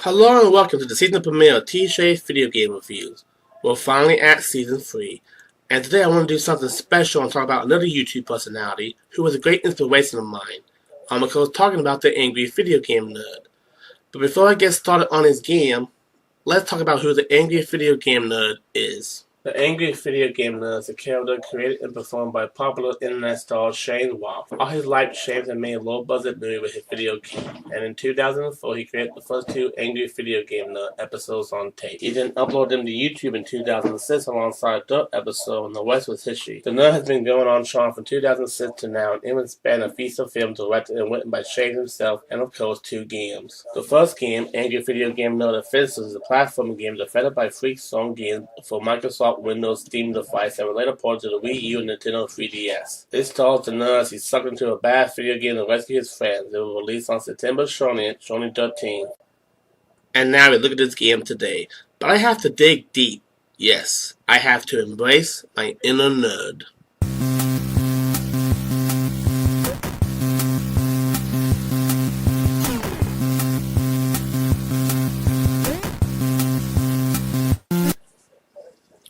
Hello and welcome to the season premiere of TJ's Video Game Reviews. We're finally at Season 3, and today I want to do something special and talk about another YouTube personality who was a great inspiration of mine. I'm of course talking about the Angry Video Game Nerd. But before I get started on his game, let's talk about who the Angry Video Game Nerd is. The Angry Video Game Nerd is a character created and performed by popular internet star Shane Wolf. All his life, Shane had made a low-budget movie with his video game, and in 2004 he created the first two Angry Video Game Nerd episodes on tape. He then uploaded them to YouTube in 2006 alongside a third episode, and the rest was history. The Nerd has been going on strong from 2006 to now, and it was spanned a feature film directed and written by Shane himself, and of course two games. The first game, Angry Video Game Nerd Offensive, is a platforming game developed by Freak Song Games for Microsoft Windows Steam device and were later ported to the Wii U and Nintendo 3DS. This stars the nerd as he's sucked into a bad video game to rescue his friends. It was released on September 2013. And now we look at this game today. But I have to dig deep. Yes, I have to embrace my inner nerd.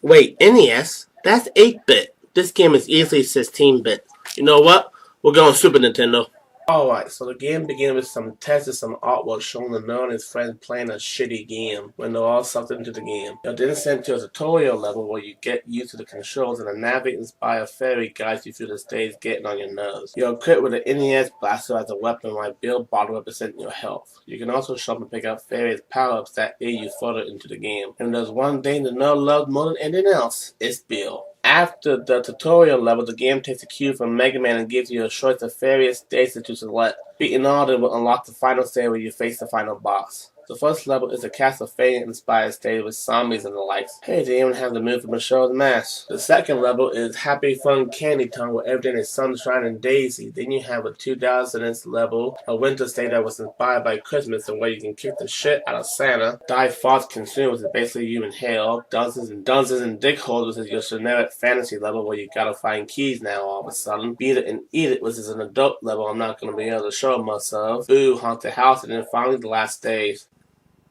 Wait, NES? That's 8-bit. This game is easily 16-bit. You know what? We're going Super Nintendo. Alright, so the game begins with some tests and some artwork showing the nerd and his friends playing a shitty game when they're all sucked into the game. You're then sent to a tutorial level where you get used to the controls and a navigate-inspired fairy guides you through the stage getting on your nerves. You're equipped with an NES blaster as a weapon while Bill bottle representing your health. You can also shop and pick up various power-ups that aid you further into the game. And there's one thing the nerd loves more than anything else, it's Bill. After the tutorial level, the game takes a cue from Mega Man and gives you a choice of various stages to select. Beating all of them will unlock the final stage where you face the final boss. The first level is a Castlevania-inspired stage with zombies and the likes. Hey, they even have the move from Majora's Mask. The second level is Happy Fun Candy Town where everything is sunshine and daisy. Then you have a 2000s level, a winter stage that was inspired by Christmas and where you can kick the shit out of Santa. Die Fox Consume, which is basically you in hell. Dungeons and Dick Holes, which is your generic fantasy level where you gotta find keys now all of a sudden. Beat It and Eat It, which is an adult level I'm not gonna be able to show myself. Ooh, Haunted House, and then finally the last stage.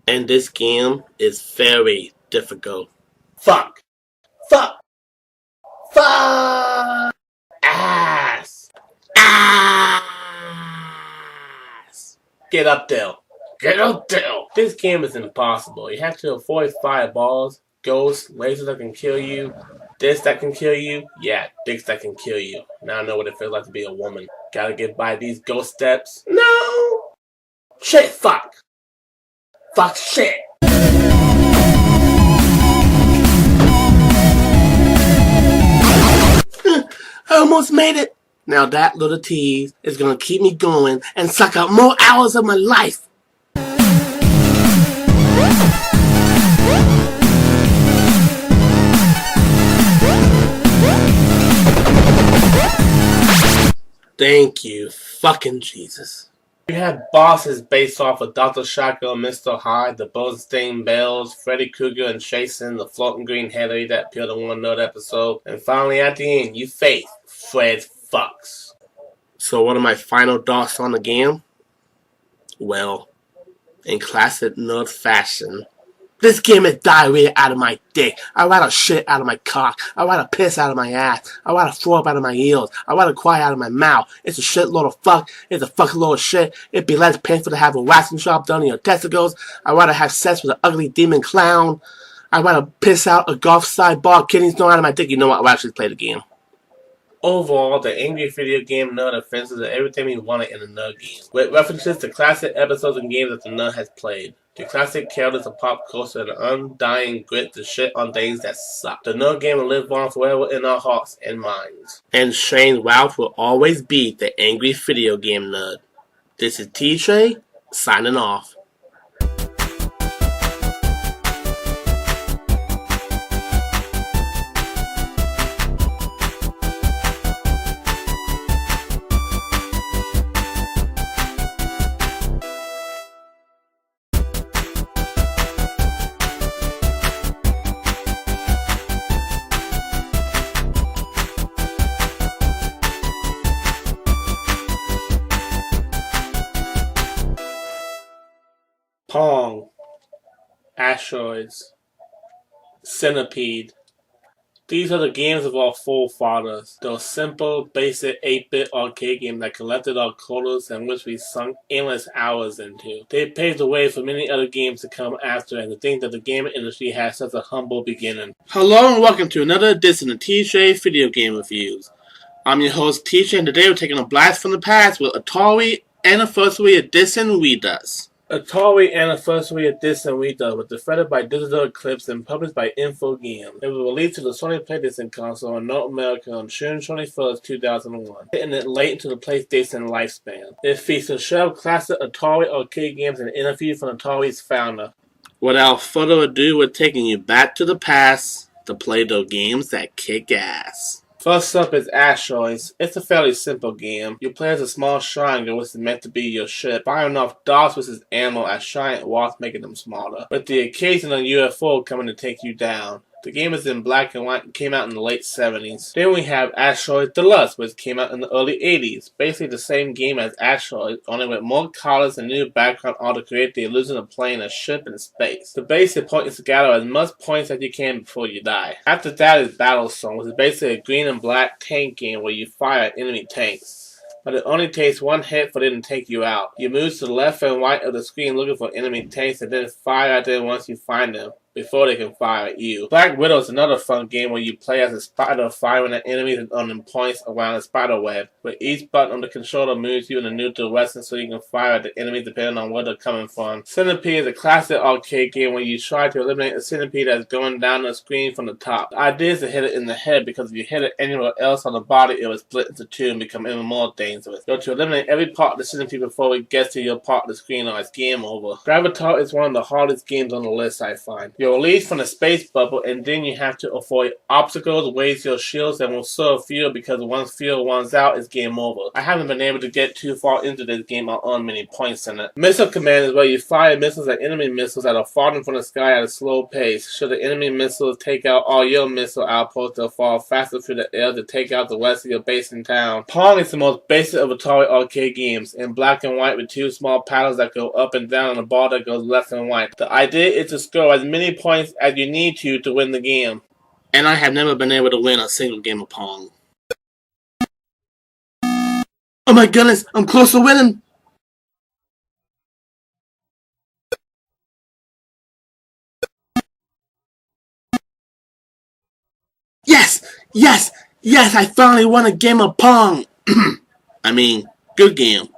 And this game is very difficult. Fuck! Fuck! Fuck! Ass! Ass! Get up there. Get up there! This game is impossible. You have to avoid fireballs, ghosts, lasers that can kill you, this that can kill you, yeah, dicks that can kill you. Now I know what it feels like to be a woman. Gotta get by these ghost steps. No! Shit, fuck! Fuck shit! I almost made it! Now that little tease is gonna keep me going and suck up more hours of my life! Thank you, fucking Jesus. You have bosses based off of Dr. Shackle, Mr. Hyde, the Bernstein Bells, Freddy Krueger and Jason, the floating green header that appeared in one nerd episode, and finally at the end, you face Fred Fox. So what are my final thoughts on the game? Well, in classic nerd fashion, this game is diarrhea out of my dick. I rather shit out of my cock. I rather piss out of my ass. I rather throw up out of my ears. I rather cry out of my mouth. It's a shitload of fuck. It's a fucking load of shit. It'd be less painful to have a waxing job done in your testicles. I'd rather have sex with an ugly demon clown. I'd rather piss out a golf sidebar kidneys thrown out of my dick. You know what? I'll actually play the game. Overall, the Angry Video Game Nerd Offensive is everything we wanted in a nerd game, with references to classic episodes and games that the nerd has played. The classic characters of pop culture and an undying grit to shit on things that suck. The nerd game will live on forever in our hearts and minds. And Shane Ralph will always be the Angry Video Game Nerd. This is TJ, signing off. Pong. Asteroids, Centipede. These are the games of our forefathers, those simple, basic 8-bit arcade games that collected our quarters and which we sunk endless hours into. They paved the way for many other games to come after, and to think that the gaming industry has such a humble beginning. Hello and welcome to another edition of TJ Video Game Reviews. I'm your host TJ, and today we're taking a blast from the past with Atari Anniversary Edition Redux. Atari Anniversary Edition Redux was defended by Digital Eclipse and published by Infogames. It was released to the Sony PlayStation console in North America on June 21st, 2001, hitting it late into the PlayStation lifespan. It features several classic Atari arcade games and an interview from Atari's founder. Without further ado, we're taking you back to the past to play those games that kick ass. First up is Asteroids. It's a fairly simple game. You play as a small triangle which is meant to be your ship, firing off dots with its ammo as giant rocks making them smaller, with the occasional UFO coming to take you down. The game is in black and white and came out in the late 70s. Then we have Asteroids Deluxe, which came out in the early 80s. Basically the same game as Asteroids, only with more colors and new background art to create the illusion of playing a ship in space. The basic point is to gather as much points as you can before you die. After that is Battlezone, which is basically a green and black tank game where you fire at enemy tanks. But it only takes one hit for them to take you out. You move to the left and right of the screen looking for enemy tanks and then fire at them once you find them, before they can fire at you. Black Widow is another fun game where you play as a spider firing at enemies and earning points around a spider web, where each button on the controller moves you in a new direction so you can fire at the enemies depending on where they're coming from. Centipede is a classic arcade game where you try to eliminate a centipede that's going down the screen from the top. The idea is to hit it in the head, because if you hit it anywhere else on the body, it will split into two and become even more dangerous. You have to eliminate every part of the centipede before it gets to your part of the screen or it's game over. Gravitar is one of the hardest games on the list, I find. You're released from the space bubble, and then you have to avoid obstacles, raise your shields, and will serve fuel, because once fuel runs out, it's game over. I haven't been able to get too far into this game or earn many points in it. Missile Command is where you fire missiles at enemy missiles that are falling from the sky at a slow pace. Should the enemy missiles take out all your missile outposts, they'll fall faster through the air to take out the rest of your base in town. Pong is the most basic of Atari arcade games, in black and white with two small paddles that go up and down and a ball that goes left and right. The idea is to score as many points as you need to win the game. And I have never been able to win a single game of Pong. Oh my goodness, I'm close to winning! Yes! Yes! Yes! I finally won a game of Pong! I mean, good game.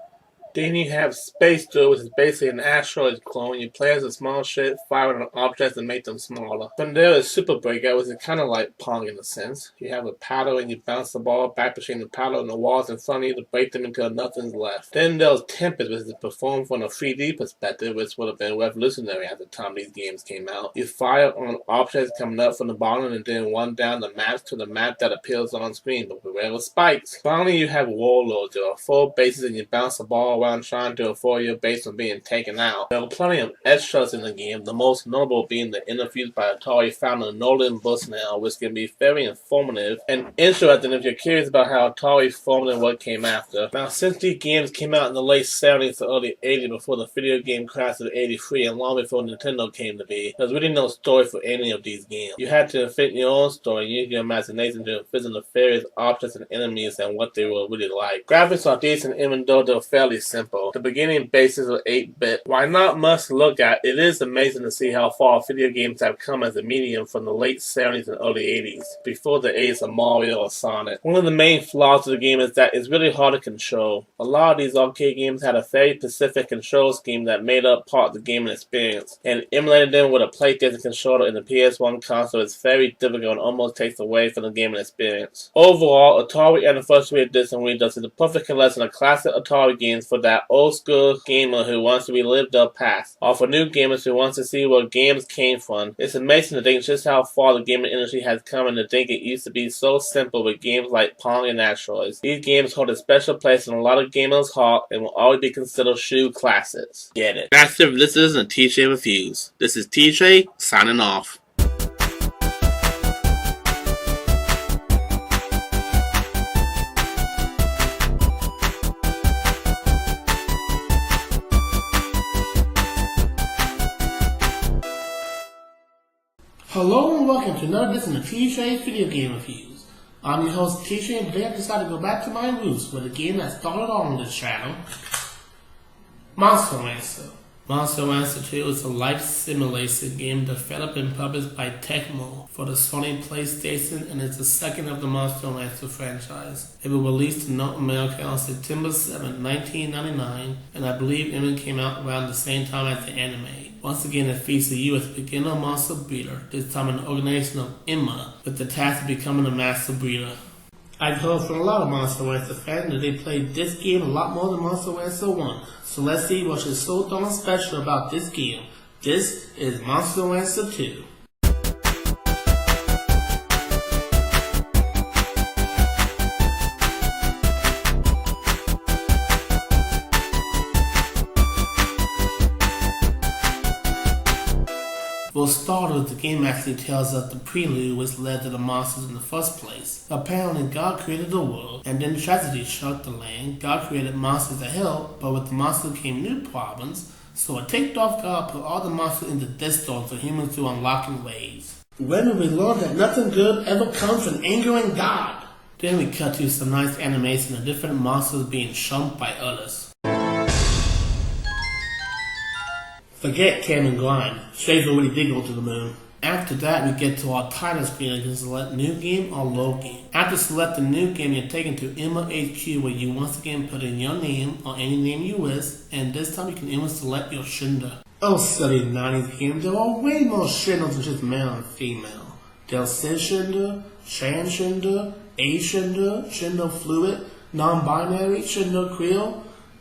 Then you have Space Duel, which is basically an asteroid clone. You play as a small ship, fire on objects and make them smaller. From there is Super Breakout, which is kind of like Pong in a sense. You have a paddle and you bounce the ball back between the paddle and the walls in front of you to break them until nothing's left. Then there's Tempest, which is performed from a 3D perspective, which would have been revolutionary at the time these games came out. You fire on objects coming up from the bottom and then run down the maps to the map that appears on screen, but beware of spikes. Finally, you have Warlords. There are 4 bases and you bounce the ball around trying to avoid your base from being taken out. There are plenty of extras in the game, the most notable being the interviews by Atari founder Nolan Bushnell, which can be very informative and interesting if you're curious about how Atari formed and what came after. Now, since these games came out in the late 70s to early 80s before the video game crash of '83 and long before Nintendo came to be, there's really no story for any of these games. You had to invent your own story and use your imagination to envision the various objects and enemies and what they were really like. Graphics are decent even though they're fairly simple. The beginning basis of 8-bit, while not much to look at, it is amazing to see how far video games have come as a medium from the late 70s and early 80s, before the age of Mario or Sonic. One of the main flaws of the game is that it's really hard to control. A lot of these arcade games had a very specific control scheme that made up part of the gaming experience, and emulating them with a PlayStation controller in the PS1 console is very difficult and almost takes away from the gaming experience. Overall, Atari Anniversary Edition Redux is the perfect collection of classic Atari games for that old school gamer who wants to relive their past, or for new gamers who wants to see where games came from. It's amazing to think just how far the gaming industry has come and to think it used to be so simple with games like Pong and Asteroids. These games hold a special place in a lot of gamers' heart and will always be considered true classics. Get it. That's it. This isn't TJ Reviews. This is TJ signing off. Hello and welcome to another edition of T-Shay's Video Game Reviews. I'm your host T-Shay, and today I decided to go back to my roots with a game that started on this channel, Monster Rancher. Monster Rancher 2 is a life simulation game developed and published by Tecmo for the Sony PlayStation, and it's the second of the Monster Rancher franchise. It was released in North America on September 7, 1999, and I believe it came out around the same time as the anime. Once again, it features you as a beginner monster breeder, this time an organization of Emma, with the task of becoming a master breeder. I've heard from a lot of Monster Rancher fans that they played this game a lot more than Monster Rancher 1, so let's see what is so darn special about this game. This is Monster Rancher 2. For starters, the game actually tells us the prelude which led to the monsters in the first place. Apparently, God created the world, and then tragedy struck the land. God created monsters to help, but with the monsters came new problems, so a ticked off God put all the monsters into this storm for humans to unlock in ways. When we learn that nothing good ever comes from angering God. Then we cut to some nice animation of different monsters being shumped by others. Forget Cam and Grind. Shay's already did go to the moon. After that, we get to our title screen and can select New Game or Load Game. After selecting New Game, you're taken to Emma HQ where you once again put in your name or any name you wish, and this time you can even select your gender. Oh, silly 90s game, there are way more genders than just male and female. There's cisgender, transgender, agender, gender fluid, non-binary, gender queer,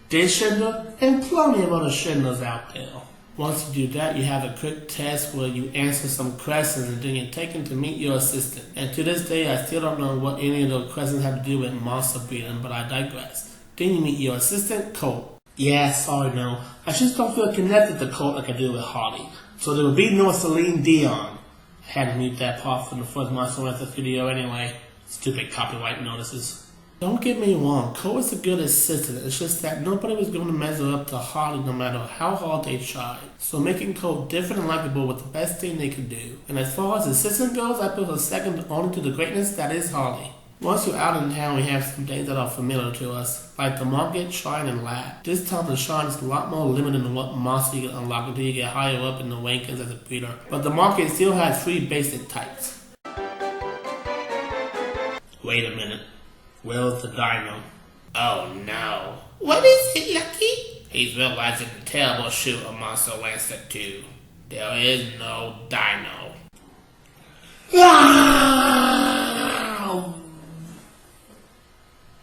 disgender, and plenty of other genders out there. Once you do that, you have a quick test where you answer some questions and then you're taken to meet your assistant. And to this day, I still don't know what any of those questions have to do with monster breeding, but I digress. Then you meet your assistant, Colt. Yeah, sorry, no. I just don't feel connected to Colt like I do with Hardy. So there will be no Celine Dion. I had to mute that part from the first Monster Rancher video anyway. Stupid copyright notices. Don't get me wrong, Colt is a good assistant, it's just that nobody was going to measure up to Hardy no matter how hard they tried. So making Colt different and likable was the best thing they could do. And as far as assistant goes, I put her second only to the greatness that is Hardy. Once you're out in town, we have some things that are familiar to us, like the market, shrine, and lab. This time the shrine is a lot more limited than what monster you can unlock until you get higher up in the rankings as a breeder. But the market still has 3 basic types. Wait a minute. Where's the dino? Oh no. What is it, Lucky? He's realizing the terrible shoot of Monster Rancher 2. There is no dino.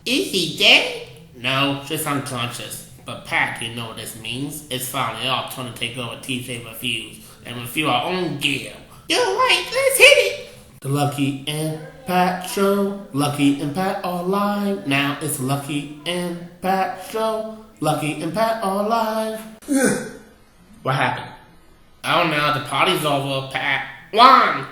Is he dead? No, just unconscious. But Pat, you know what this means. It's finally our turn to take over T-Shay Reviews and review our own game. You're right, let's hit it! The Lucky and Pat Show. Lucky and Pat are live. Now it's Lucky and Pat Show. Lucky and Pat are live. What happened? Oh no, the party's over, Pat. Won!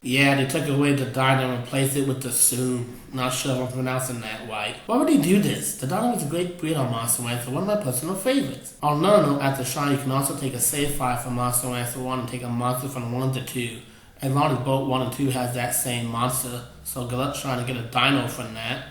Yeah, they took away the dino and replaced it with the Soon. Not sure if I'm pronouncing that right. Why would they do this? The dino is a great breed on Monster Rancher, one of my personal favorites. On another note, after Shrine, you can also take a save file from Monster Rancher 1 and take a monster from 1 to 2. As long as both 1 and 2 has that same monster, so good luck trying to get a dino from that.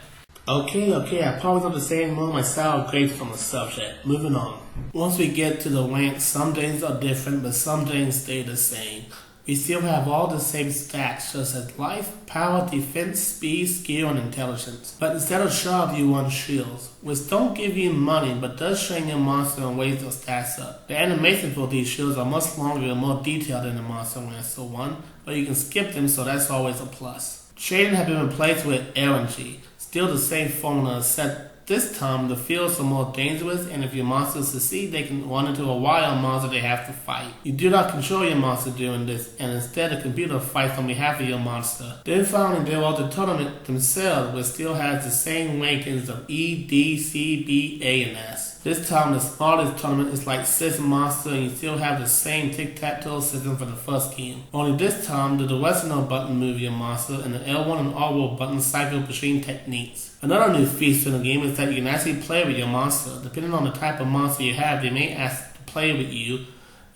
Okay, I probably don't the same more my sour grapes from the subject. Moving on. Once we get to the rank, some things are different, but some things stay the same. We still have all the same stats, such as life, power, defense, speed, skill, and intelligence. But instead of sharp, you want shields, which don't give you money, but does train your monster and raise those stats up. The animations for these shields are much longer and more detailed than the Monster Rancher 1, but you can skip them, so that's always a plus. Trading has been replaced with RNG, still the same formula, except this time the fields are more dangerous, and if your monsters succeed, they can run into a wild monster they have to fight. You do not control your monster during this, and instead the computer fights on behalf of your monster. Then finally there are the tournament themselves, which still has the same rankings of E, D, C, B, A, and S. This time the smartest tournament is like 6 monsters, and you still have the same tic-tac-toe system for the first game. Only this time the directional button move your monster, and the L1 and R1 button cycle between techniques. Another new feature in the game is that you can actually play with your monster. Depending on the type of monster you have, they may ask to play with you,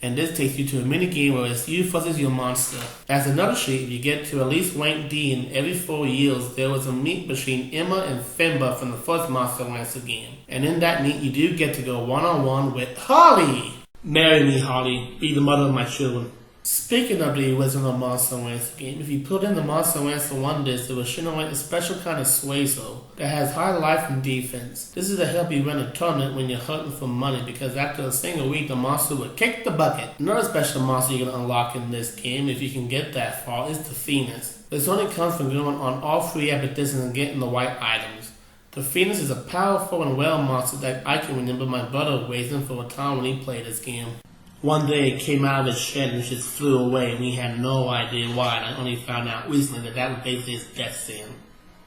and this takes you to a mini game where it's you versus your monster. As another treat, you get to at least rank D, and every 4 years there was a meet between Emma and Finba from the first Monster Rancher game. And in that meet, you do get to go one-on-one with Holly! Marry me, Holly. Be the mother of my children. Speaking of the original Monster Rancher game, if you put in the Monster Rancher 1 disc, it will generate a special kind of Suazo that has high life and defense. This is to help you win a tournament when you're hunting for money, because after a single week, the monster will kick the bucket. Another special monster you can unlock in this game, if you can get that far, is the Phoenix. This only comes from going on all 3 expeditions and getting the right items. The Phoenix is a powerful and well monster that I can remember my brother raising for a time when he played this game. One day it came out of his shed and just flew away, and we had no idea why, and I only found out recently that was basically his death scene.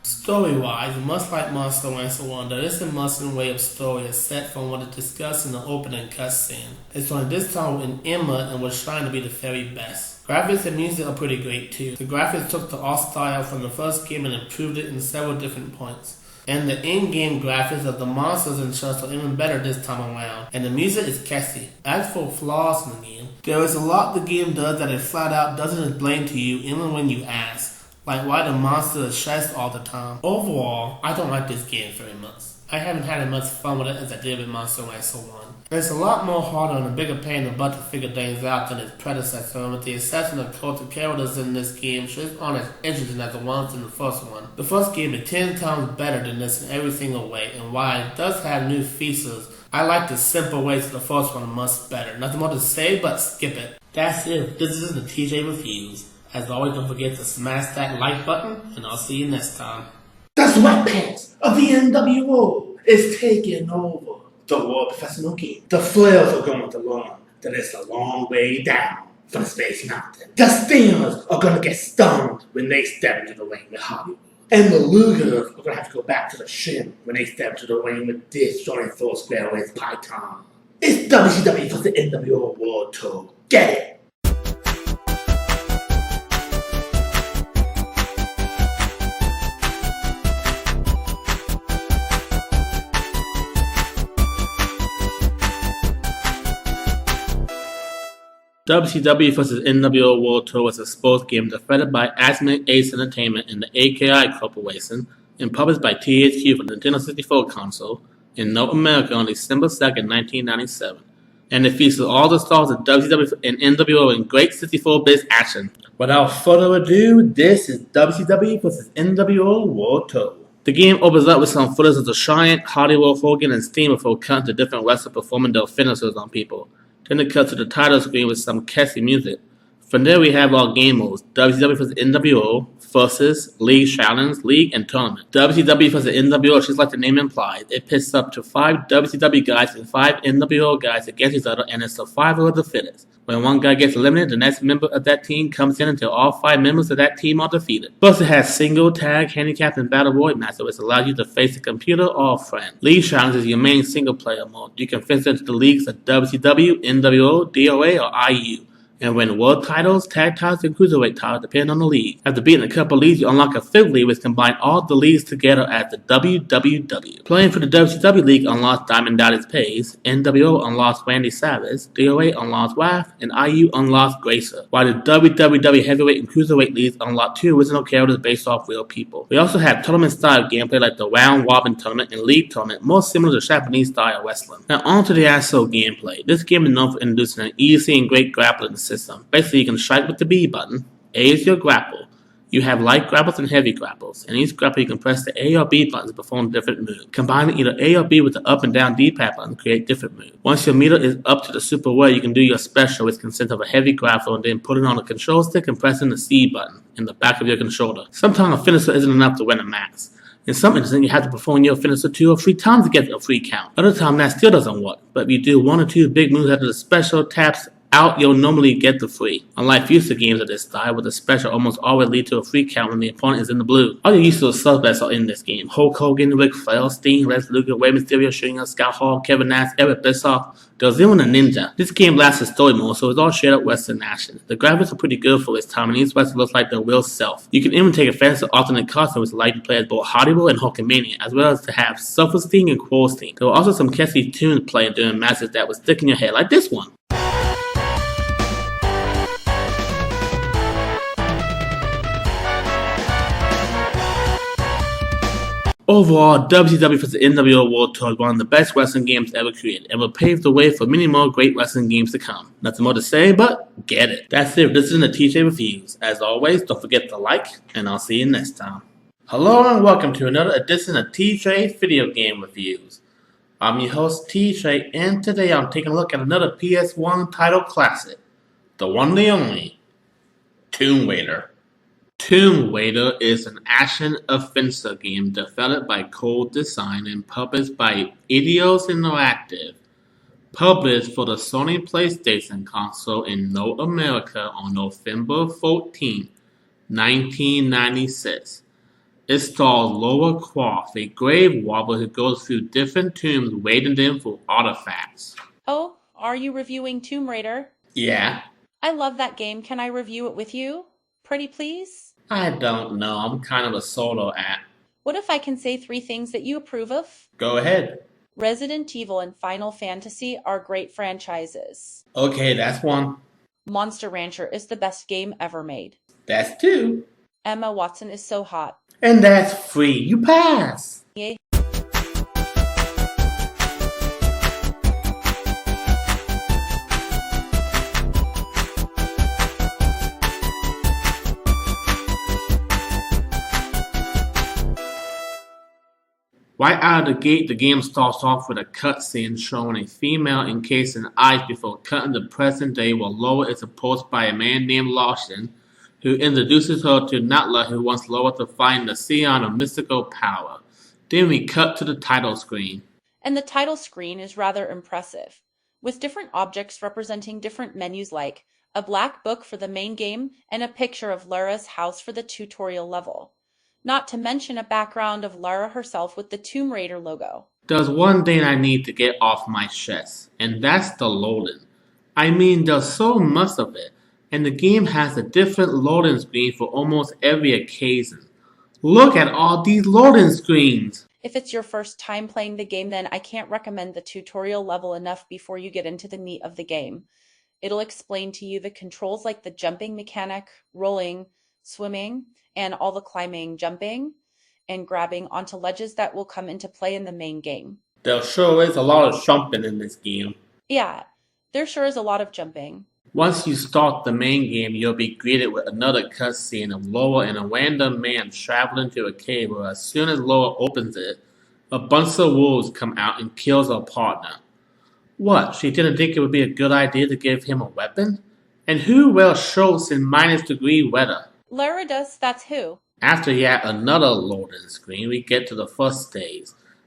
Story-wise, much like Monster Rancher 1, there is a must-win way of story is set from what is discussed in the opening cutscene. It's only this time in Emma and was trying to be the very best. Graphics and music are pretty great too. The graphics took the art style from the first game and improved it in several different points. And the in-game graphics of the monsters and shots are even better this time around. And the music is catchy. As for flaws in the game, there is a lot the game does that it flat out doesn't explain to you even when you ask. Like why the monster is stressed all the time. Overall, I don't like this game very much. I haven't had as much fun with it as I did with Monster Rancher 1. It's a lot more harder and a bigger pain in the butt to figure things out than its predecessor, and with the exception of culture characters in this game just aren't as interesting as the ones in the first one. The first game is 10 times better than this in every single way, and while it does have new features, I like the simple ways of the first one much better. Nothing more to say but skip it. That's it. This is the TJ Reviews. As always, don't forget to smash that like button, and I'll see you next time. The sweatpants of the NWO is taking over the World Professional Game. The flares are going to learn that it's a long way down from Space Mountain. The Steamers are going to get stoned when they step into the ring with Hollywood. And the Lugers are going to have to go back to the shin when they step into the ring with Disjointed Thor Squareways Python. It's WCW for the NWO World Tour. Get it! WCW vs. NWO World Tour was a sports game developed by Asmik Ace Entertainment and the AKI Corporation and published by THQ for the Nintendo 64 console in North America on December 2nd, 1997. And it features all the stars of WCW and NWO in great 64-bit action. Without further ado, this is WCW vs. NWO World Tour. The game opens up with some footage of the Giant, Hollywood Hogan, and Steam before cutting to different wrestlers performing their finishers on people. Then it cuts to the title screen with some catchy music. From there we have our game modes, WCW vs. NWO, Versus, League Challenge, League, and Tournament. WCW vs. NWO, just like the name implies, it pits up to 5 WCW guys and 5 NWO guys against each other, and it's survival of the fittest. When one guy gets eliminated, the next member of that team comes in until all 5 members of that team are defeated. Plus it has single, tag, handicap, and battle royal matches, which allows you to face a computer or a friend. League Challenge is your main single player mode. You can fit into the leagues of WCW, NWO, DOA, or IU. And win world titles, tag titles, and cruiserweight titles depending on the league. After beating a couple leagues, you unlock a 5th league which combines all the leagues together as the WWW. Playing for the WCW league unlocks Diamond Dallas Page, NWO unlocks Randy Savage, DOA unlocks Wrath, and IU unlocks Gracer. While the WWW heavyweight and cruiserweight leagues unlock 2 original characters based off real people. We also have tournament style gameplay like the round robin tournament and league tournament, more similar to Japanese style wrestling. Now on to the actual gameplay. This game is known for introducing an easy and great grappling system. Basically, you can strike with the B button. A is your grapple. You have light grapples and heavy grapples. In each grapple, you can press the A or B buttons to perform different moves. Combining either A or B with the up and down D-pad button create different moves. Once your meter is up to the super well, you can do your special, which consists of a heavy grapple and then putting on a control stick and pressing the C button in the back of your controller. Sometimes a finisher isn't enough to win a match. In some instances, you have to perform your finisher 2 or 3 times to get a free count. Other times, that still doesn't work. But if you do 1 or 2 big moves after the special taps out, you'll normally get the free. Unlike future games of this style, where the special almost always lead to a free count when the opponent is in the blue. All your usual suspects are in this game. Hulk Hogan, Ric Flair, Sting, Lex Luger, Rey Mysterio, Stringer, Scott Hall, Kevin Nash, Eric Bischoff. There's even a ninja. This game lacks a story mode, so it's all straight up western action. The graphics are pretty good for its time, and each wrestler looks like their real self. You can even take advantage of alternate costumes, which allow you to play as both Hollywood and Hulkamania, as well as to have Self-Esteem and Quarrel Sting. There were also some catchy tunes played during matches that would stick in your head, like this one. Overall, WCW vs. NWO World Tour is one of the best wrestling games ever created and will pave the way for many more great wrestling games to come. Nothing more to say, but get it. That's it. This is the TJ Reviews. As always, don't forget to like, and I'll see you next time. Hello and welcome to another edition of TJ Video Game Reviews. I'm your host TJ, and today I'm taking a look at another PS1 title classic, the one and the only, Tomb Raider. Tomb Raider is an action-adventure game developed by Cold Design and published by Eidos Interactive. Published for the Sony PlayStation console in North America on November 14, 1996. It stars Lara Croft, a grave robber who goes through different tombs raiding them for artifacts. Oh, are you reviewing Tomb Raider? Yeah. I love that game. Can I review it with you? Pretty please? I don't know. I'm kind of a solo act. What if I can say 3 things that you approve of? Go ahead. Resident Evil and Final Fantasy are great franchises. Okay, that's 1. Monster Rancher is the best game ever made. That's 2. Emma Watson is so hot. And that's 3. You pass. Yay. Right out of the gate, the game starts off with a cutscene showing a female encased in ice before cutting to present day where Lara is approached by a man named Larson, who introduces her to Natla, who wants Lara to find the Scion of mystical power. Then we cut to the title screen. And the title screen is rather impressive, with different objects representing different menus like a black book for the main game and a picture of Lara's house for the tutorial level. Not to mention a background of Lara herself with the Tomb Raider logo. There's one thing I need to get off my chest, and that's the loading. I mean, there's so much of it, and the game has a different loading screen for almost every occasion. Look at all these loading screens! If it's your first time playing the game, then I can't recommend the tutorial level enough before you get into the meat of the game. It'll explain to you the controls like the jumping mechanic, rolling, swimming, and all the climbing, jumping, and grabbing onto ledges that will come into play in the main game. There sure is a lot of jumping in this game. Yeah, there sure is a lot of jumping. Once you start the main game, you'll be greeted with another cutscene of Lara and a random man traveling to a cave where as soon as Lara opens it, a bunch of wolves come out and kills her partner. What, she didn't think it would be a good idea to give him a weapon? And who wears shorts in -degree weather? Lara does, that's who. After yet another loading screen, we get to the first stage,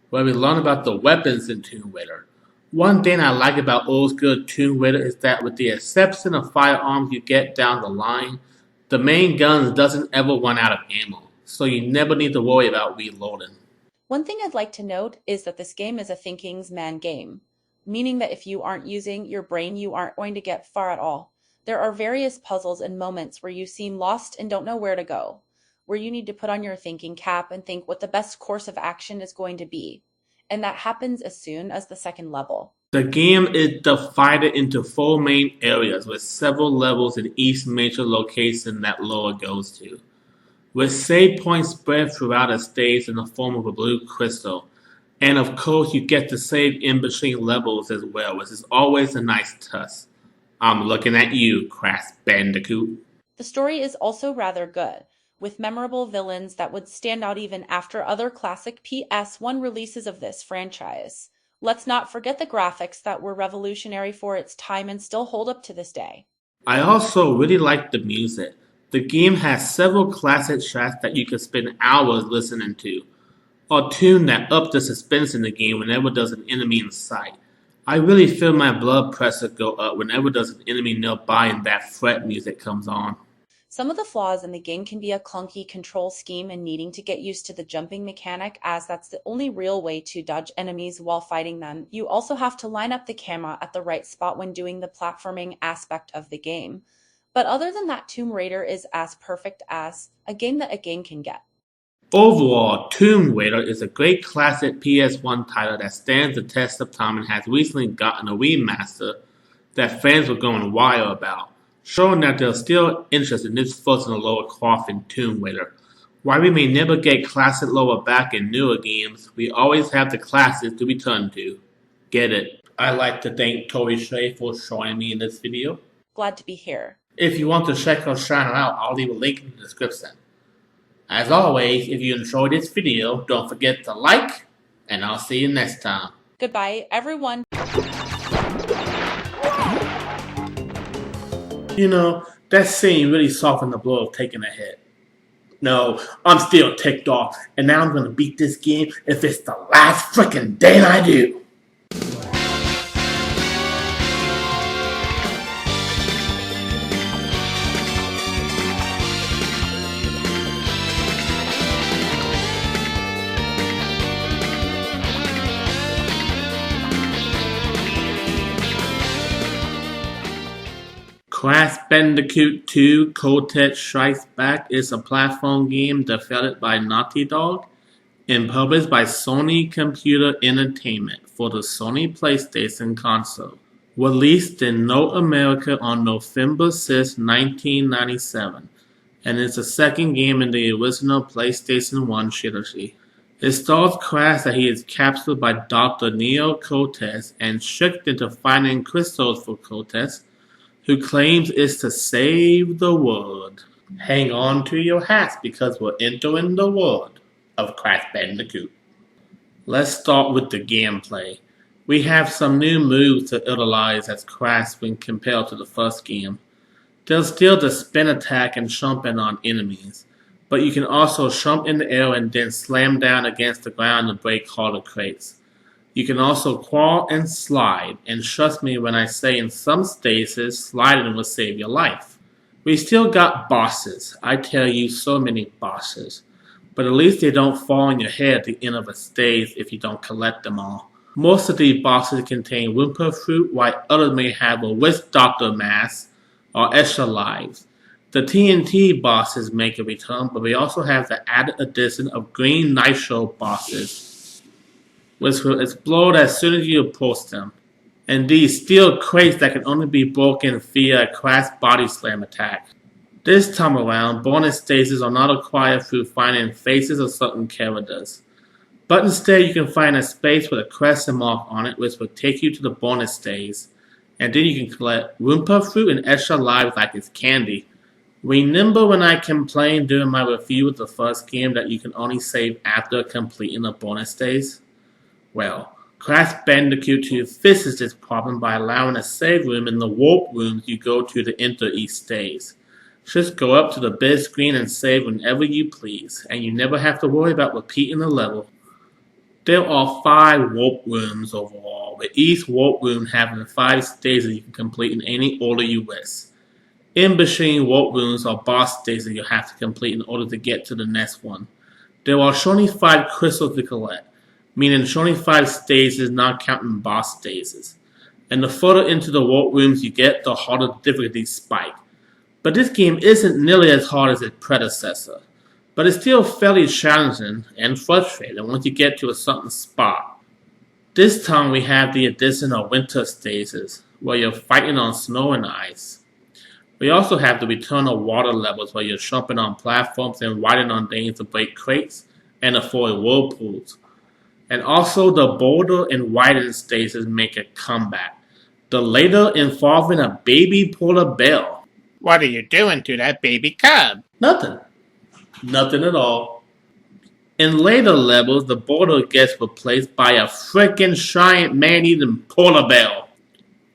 where we learn about the weapons in Tomb Raider. One thing I like about old school Tomb Raider is that with the exception of firearms you get down the line, the main gun doesn't ever run out of ammo, so you never need to worry about reloading. One thing I'd like to note is that this game is a thinking's man game, meaning that if you aren't using your brain, you aren't going to get far at all. There are various puzzles and moments where you seem lost and don't know where to go, where you need to put on your thinking cap and think what the best course of action is going to be. And that happens as soon as the second level. The game is divided into 4 main areas with several levels in each major location that Lara goes to, with save points spread throughout a stage in the form of a blue crystal. And of course you get to save in between levels as well, which is always a nice touch. I'm looking at you, Crash Bandicoot. The story is also rather good, with memorable villains that would stand out even after other classic PS1 releases of this franchise. Let's not forget the graphics that were revolutionary for its time and still hold up to this day. I also really like the music. The game has several classic tracks that you can spend hours listening to, or tune that up the suspense in the game whenever there's an enemy in sight. I really feel my blood pressure go up whenever there's an enemy nearby and that fret music comes on. Some of the flaws in the game can be a clunky control scheme and needing to get used to the jumping mechanic, as that's the only real way to dodge enemies while fighting them. You also have to line up the camera at the right spot when doing the platforming aspect of the game. But other than that, Tomb Raider is as perfect as a game that a game can get. Overall, Tomb Raider is a great classic PS1 title that stands the test of time and has recently gotten a remaster that fans were going wild about, showing that there's still interest in this first in the Lara Croft in Tomb Raider. While we may never get classic lower back in newer games, we always have the classics to return to. Get it? I'd like to thank Tori Shay for joining me in this video. Glad to be here. If you want to check her channel out, I'll leave a link in the description. As always, if you enjoyed this video, don't forget to like, and I'll see you next time. Goodbye, everyone. You know, that scene really softened the blow of taking a hit. No, I'm still ticked off, and now I'm gonna beat this game if it's the last frickin' thing I do. Crash Bandicoot 2 Cortex Strikes Back is a platform game developed by Naughty Dog and published by Sony Computer Entertainment for the Sony PlayStation console. Released in North America on November 6, 1997, and is the second game in the original PlayStation 1 trilogy. It stars Crash that he is captured by Dr. Neo Cortez and tricked into finding crystals for Cortez, who claims it's to save the world. Hang on to your hats because we're entering the world of Crash Bandicoot. Let's start with the gameplay. We have some new moves to utilize as Crash when compared to the first game. There's still the spin attack and jumping on enemies, but you can also jump in the air and then slam down against the ground to break harder crates. You can also crawl and slide, and trust me when I say in some stages, sliding will save your life. We still got bosses. I tell you, so many bosses. But at least they don't fall on your head at the end of a stage if you don't collect them all. Most of these bosses contain Wumpa Fruit, while others may have a Witch Doctor mask or extra lives. The TNT bosses make a return, but we also have the added addition of Green Nitro bosses, which will explode as soon as you approach them, and these steel crates that can only be broken via a Crash Body Slam attack. This time around, bonus stages are not acquired through finding faces of certain characters, but instead you can find a space with a crescent mark on it which will take you to the bonus stage, and then you can collect Wumpa Fruit and extra lives like it's candy. Remember when I complained during my review of the first game that you can only save after completing a bonus stage? Well, Crash Bandicoot 2 fixes this problem by allowing a save room in the warp rooms you go to enter each stage. Just go up to the big screen and save whenever you please, and you never have to worry about repeating the level. There are 5 warp rooms overall, with each warp room having 5 stages you can complete in any order you wish. In between warp rooms are boss stages you have to complete in order to get to the next one. There are only 5 crystals to collect, meaning 25 stages not counting boss stages. And the further into the warp rooms you get, the harder the difficulty spike. But this game isn't nearly as hard as its predecessor, but it's still fairly challenging and frustrating once you get to a certain spot. This time we have the addition of winter stages, where you're fighting on snow and ice. We also have the return of water levels where you're jumping on platforms and riding on things to break crates and avoid whirlpools. And also the boulder and widen stages make a comeback, the later involving a baby polar bear. What are you doing to that baby cub? Nothing. Nothing at all. In later levels, the boulder gets replaced by a frickin' giant man-eating polar bear.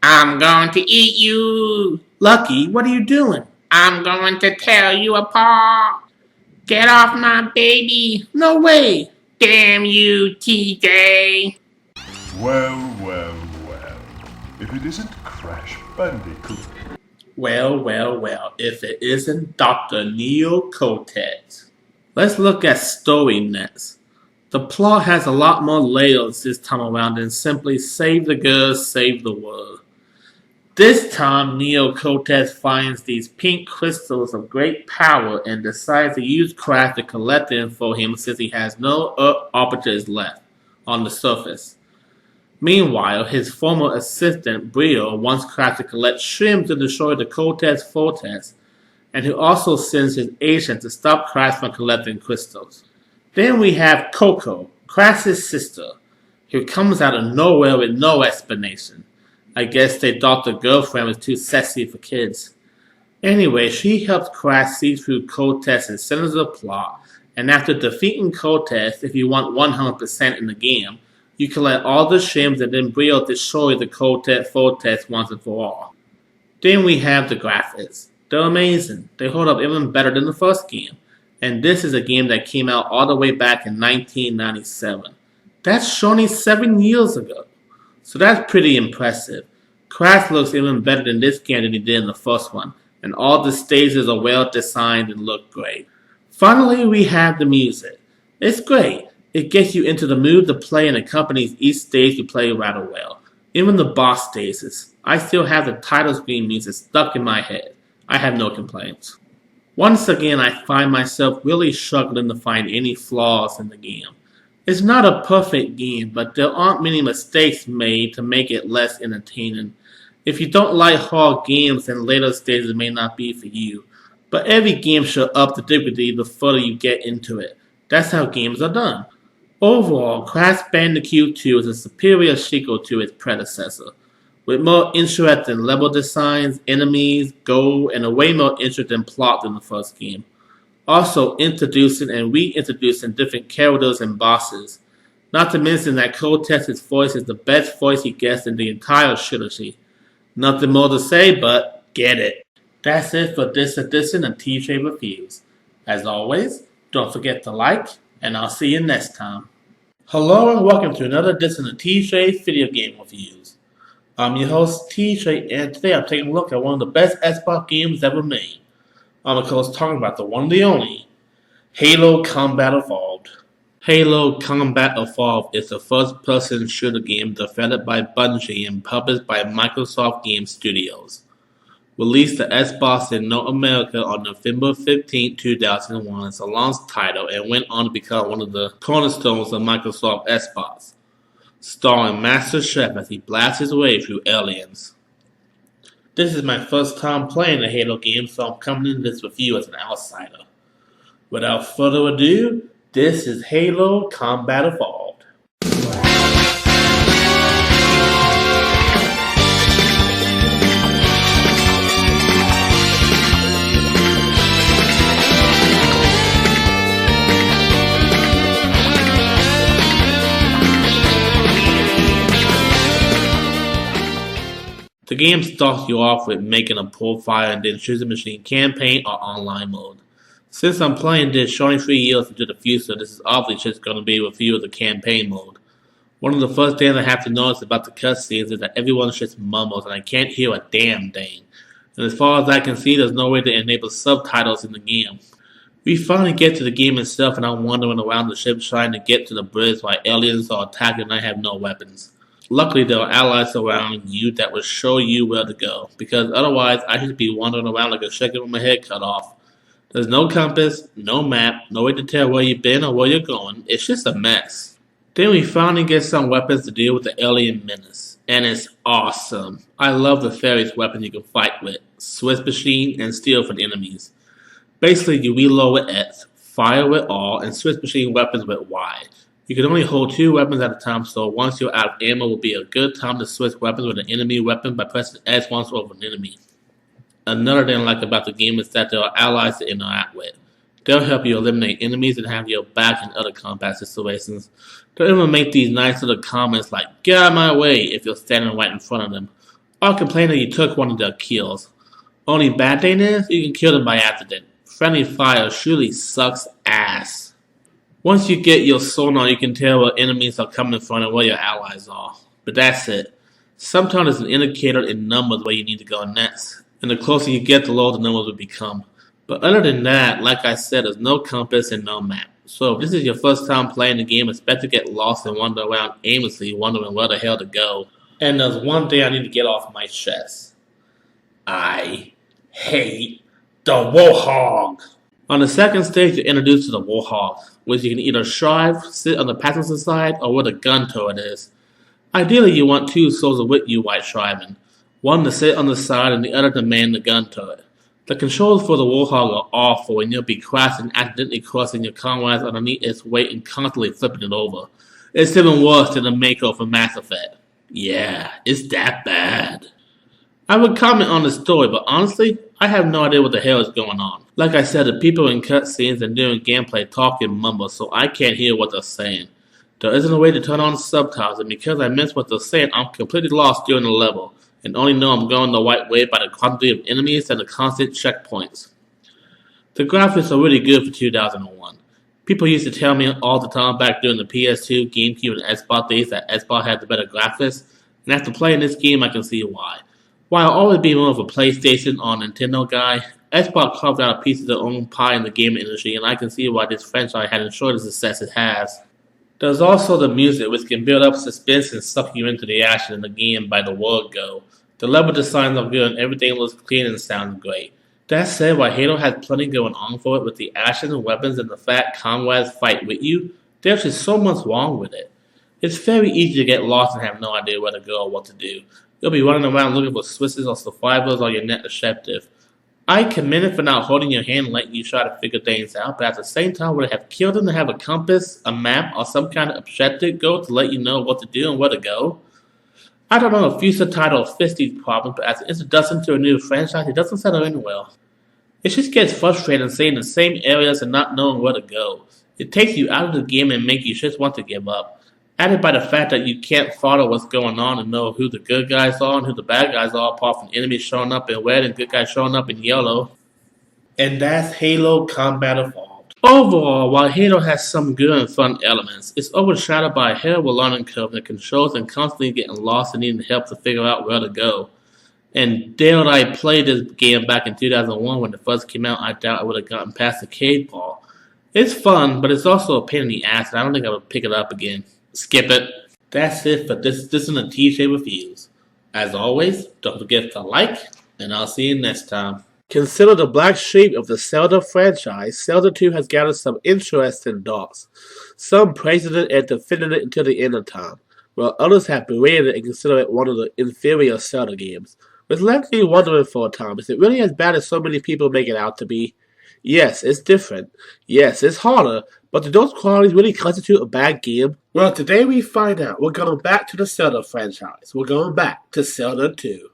I'm going to eat you. Lucky, what are you doing? I'm going to tear you apart. Get off my baby. No way. Damn you, TJ! Well, well, well. If it isn't Crash Bandicoot. Well, if it isn't Dr. Neo Cortez. Let's look at story next. The plot has a lot more layers this time around than simply save the girls, save the world. This time, Neo Cortez finds these pink crystals of great power and decides to use Crash to collect them for him since he has no Earth orbiters left on the surface. Meanwhile, his former assistant, Brio, wants Crash to collect shrooms to destroy the Cortez Vortex, and who also sends his agent to stop Crash from collecting crystals. Then we have Coco, Crash's sister, who comes out of nowhere with no explanation. I guess they thought the girlfriend was too sexy for kids. Anyway, she helps Crash see through Cortex and centers the plot, and after defeating Cortex, if you want 100% in the game, you collect all the shims and then Brio destroy the Cortex Vortex once and for all. Then we have the graphics. They're amazing. They hold up even better than the first game. And this is a game that came out all the way back in 1997. That's only 7 years ago. So that's pretty impressive. Crash looks even better in this game than he did in the first one, and all the stages are well designed and look great. Finally, we have the music. It's great. It gets you into the mood to play and accompanies each stage you play rather well. Even the boss stages. I still have the title screen music stuck in my head. I have no complaints. Once again, I find myself really struggling to find any flaws in the game. It's not a perfect game, but there aren't many mistakes made to make it less entertaining. If you don't like hard games, then later stages may not be for you. But every game should up the difficulty the further you get into it. That's how games are done. Overall, Crash Bandicoot 2 is a superior sequel to its predecessor, with more interesting level designs, enemies, gold, and a way more interesting plot than the first game. Also introducing and reintroducing different characters and bosses. Not to mention that Cortex's voice is the best voice he gets in the entire trilogy. Nothing more to say, but get it. That's it for this edition of TJ Reviews. As always, don't forget to like, and I'll see you next time. Hello and welcome to another edition of TJ's Video Game Reviews. I'm your host TJ, and today I'm taking a look at one of the best Xbox games ever made. I'm of course talking about the one and the only, Halo Combat Evolved. Halo Combat Evolved is a first-person shooter game developed by Bungie and published by Microsoft Game Studios. Released to Xbox in North America on November 15, 2001 as a launch title and went on to become one of the cornerstones of Microsoft Xbox, starring Master Chef as he blasts his way through aliens. This is my first time playing a Halo game, so I'm coming into this review as an outsider. Without further ado, this is Halo Combat Evolved. The game starts you off with making a profile and then choosing machine campaign or online mode. Since I'm playing this only 3 years into the future, this is obviously just going to be a review of the campaign mode. One of the first things I have to notice about the cutscenes is that everyone just mumbles and I can't hear a damn thing. And as far as I can see, there's no way to enable subtitles in the game. We finally get to the game itself and I'm wandering around the ship trying to get to the bridge while aliens are attacking and I have no weapons. Luckily, there are allies around you that will show you where to go, because otherwise I should be wandering around like a chicken with my head cut off. There's no compass, no map, no way to tell where you've been or where you're going. It's just a mess. Then we finally get some weapons to deal with the alien menace, and it's awesome. I love the various weapons you can fight with, Swiss machine, and steal from enemies. Basically, you reload with X, fire with R, and Swiss machine weapons with Y. You can only hold 2 weapons at a time, so once you're out of ammo will be a good time to switch weapons with an enemy weapon by pressing X once over an enemy. Another thing I like about the game is that there are allies to interact with. They'll help you eliminate enemies and have your back in other combat situations. They'll even make these nice little comments like, "Get out of my way," if you're standing right in front of them, or complain that you took one of their kills. Only bad thing is, you can kill them by accident. Friendly fire surely sucks ass. Once you get your sonar, you can tell where enemies are coming from and where your allies are. But that's it. Sometimes there's an indicator in numbers where you need to go next. And the closer you get, the lower the numbers will become. But other than that, like I said, there's no compass and no map. So if this is your first time playing the game, expect to get lost and wander around aimlessly, wondering where the hell to go. And there's one thing I need to get off my chest. I hate the Warthog. On the second stage, you're introduced to the Warthog, which you can either drive, sit on the passenger side, or where the gun turret is. Ideally, you want 2 soldiers with you while driving. One to sit on the side and the other to man the gun turret. The controls for the Warthog are awful when you'll be crashing, accidentally crossing your comrades underneath its weight and constantly flipping it over. It's even worse than the Mako from Mass Effect. Yeah, it's that bad. I would comment on the story, but honestly, I have no idea what the hell is going on. Like I said, the people in cutscenes and during gameplay talk and mumble, so I can't hear what they're saying. There isn't a way to turn on the subtitles, and because I miss what they're saying, I'm completely lost during the level, and only know I'm going the right way by the quantity of enemies and the constant checkpoints. The graphics are really good for 2001. People used to tell me all the time back during the PS2, GameCube, and Xbox days that Xbox had the better graphics, and after playing this game I can see why. While I'll always be more of a PlayStation or Nintendo guy, Xbox carved out a piece of their own pie in the gaming industry, and I can see why this franchise had enjoyed the success it has. There's also the music, which can build up suspense and suck you into the action in the game by the word go. The level designs are good and everything looks clean and sounds great. That said, while Halo has plenty going on for it with the action and weapons and the fact comrades fight with you, there's just so much wrong with it. It's very easy to get lost and have no idea where to go or what to do. You'll be running around looking for Swisses or survivors or your net deceptive. I commend it for not holding your hand and letting you try to figure things out, but at the same time, would it have killed them to have a compass, a map, or some kind of objective goal to let you know what to do and where to go? I don't know if future titles fix these problems, but as an introduction to a new franchise, it doesn't settle in well. It just gets frustrating staying in the same areas and not knowing where to go. It takes you out of the game and makes you just want to give up. Added by the fact that you can't follow what's going on and know who the good guys are and who the bad guys are apart from enemies showing up in red and good guys showing up in yellow. And that's Halo Combat Evolved. Overall, while Halo has some good and fun elements, it's overshadowed by a terrible learning curve that controls and constantly getting lost and needing help to figure out where to go. And dare I played this game back in 2001 when it first came out, I doubt I would have gotten past the cave ball. It's fun, but it's also a pain in the ass and I don't think I would pick it up again. Skip it. That's it for this isn't a TJ Reviews. As always, don't forget to like, and I'll see you next time. Considered the black sheep of the Zelda franchise, Zelda 2 has gathered some interesting thoughts. Some praising it and defending it until the end of time, while others have berated it and consider it one of the inferior Zelda games. Which left me wondering for a time, is it really as bad as so many people make it out to be? Yes, it's different. Yes, it's harder, but do those qualities really constitute a bad game? Well, today we find out. We're going back to the Zelda franchise. We're going back to Zelda 2.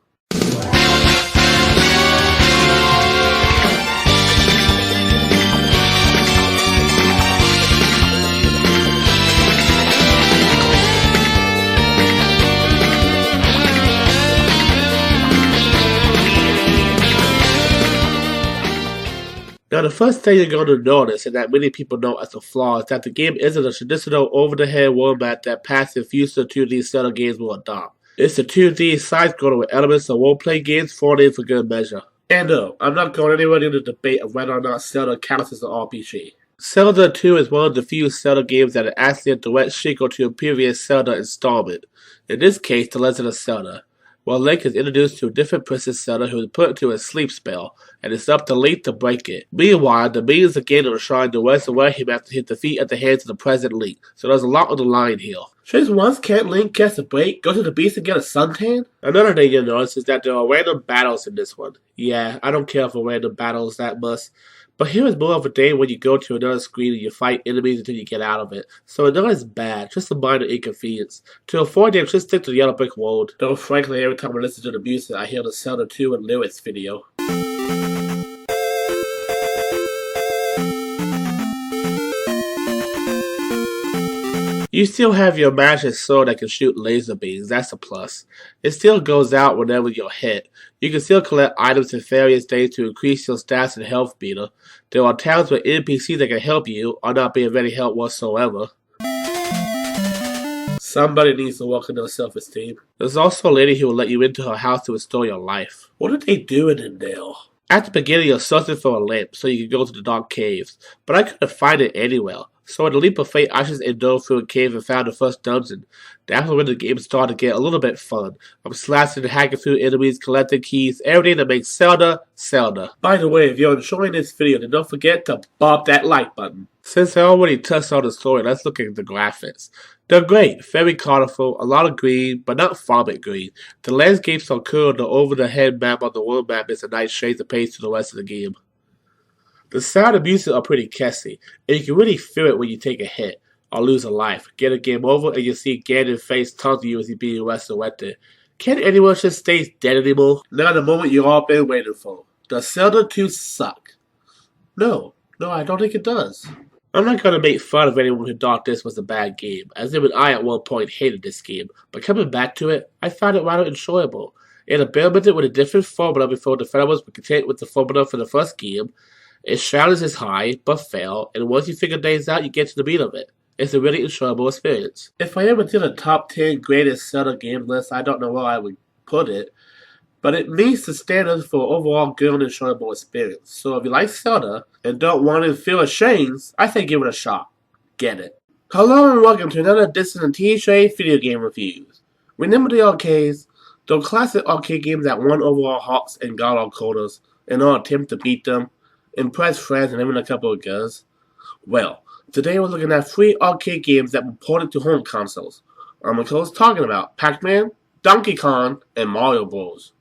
Now, the first thing you're going to notice, and that many people know as a flaw, is that the game isn't a traditional over-the-head format that past and future 2D Zelda games will adopt. It's a 2D side-scroller with elements of role-play games thrown in for good measure. And no, I'm not going anywhere near the debate of whether or not Zelda counts as an RPG. Zelda 2 is one of the few Zelda games that are actually a direct sequel to a previous Zelda installment. In this case, The Legend of Zelda. Well, Link is introduced to a different Princess Zelda who is put into a sleep spell, and it's up to Link to break it. Meanwhile, the minions again are trying to wrest away him after his defeat at the hands of the present Link, so there's a lot on the line here. Just once can't Link catch a break, go to the beach and get a suntan? Another thing you'll notice is that there are random battles in this one. Yeah, I don't care for random battles that much. But here is more of a day when you go to another screen and you fight enemies until you get out of it. So it's not as bad, just a minor inconvenience. To avoid them, just stick to the yellow brick road. Though frankly, every time I listen to the music, I hear the Zelda 2 and lyrics video. You still have your magic sword that can shoot laser beams, that's a plus. It still goes out whenever you're hit. You can still collect items and various things to increase your stats and health meter. There are times where NPCs that can help you are not being of any help whatsoever. Somebody needs to work on their self-esteem. There's also a lady who will let you into her house to restore your life. What are they doing in there? At the beginning, you're searching for a lamp so you can go to the dark caves, but I couldn't find it anywhere. So in a leap of faith, I just endured through a cave and found the first dungeon. That's when the game started to get a little bit fun. I'm slashing and hacking through enemies, collecting keys, everything that makes Zelda, Zelda. By the way, if you're enjoying this video, then don't forget to bop that like button. Since I already touched on the story, let's look at the graphics. They're great, very colorful, a lot of green, but not vomit green. The landscapes are cool, the over-the-head map on the world map is a nice shade of pace to the rest of the game. The sound and music are pretty catchy, and you can really feel it when you take a hit or lose a life. Get a game over, and you see Ganon's face taunting you as he's being resurrected. Can anyone just stay dead anymore? Now the moment you've all been waiting for. Does Zelda 2 suck? No, I don't think it does. I'm not going to make fun of anyone who thought this was a bad game, as even I at one point hated this game, but coming back to it, I found it rather enjoyable. It experimented with a different formula before developers were content with the formula for the first game. Its challenge is high, but fail, and once you figure things out, you get to the meat of it. It's a really enjoyable experience. If I ever did a top 10 greatest Zelda game list, I don't know where I would put it, but it meets the standards for overall good and enjoyable experience. So if you like Zelda and don't want to feel ashamed, I say give it a shot. Get it. Hello and welcome to another edition of TJ Video Game Reviews. Remember the arcades? Those classic arcade games that won overall hearts and got all quotas in our attempt to beat them, impress friends, and even a couple of girls? Well, today we're looking at 3 arcade games that were ported to home consoles. I'm of course talking about Pac-Man, Donkey Kong, and Mario Bros.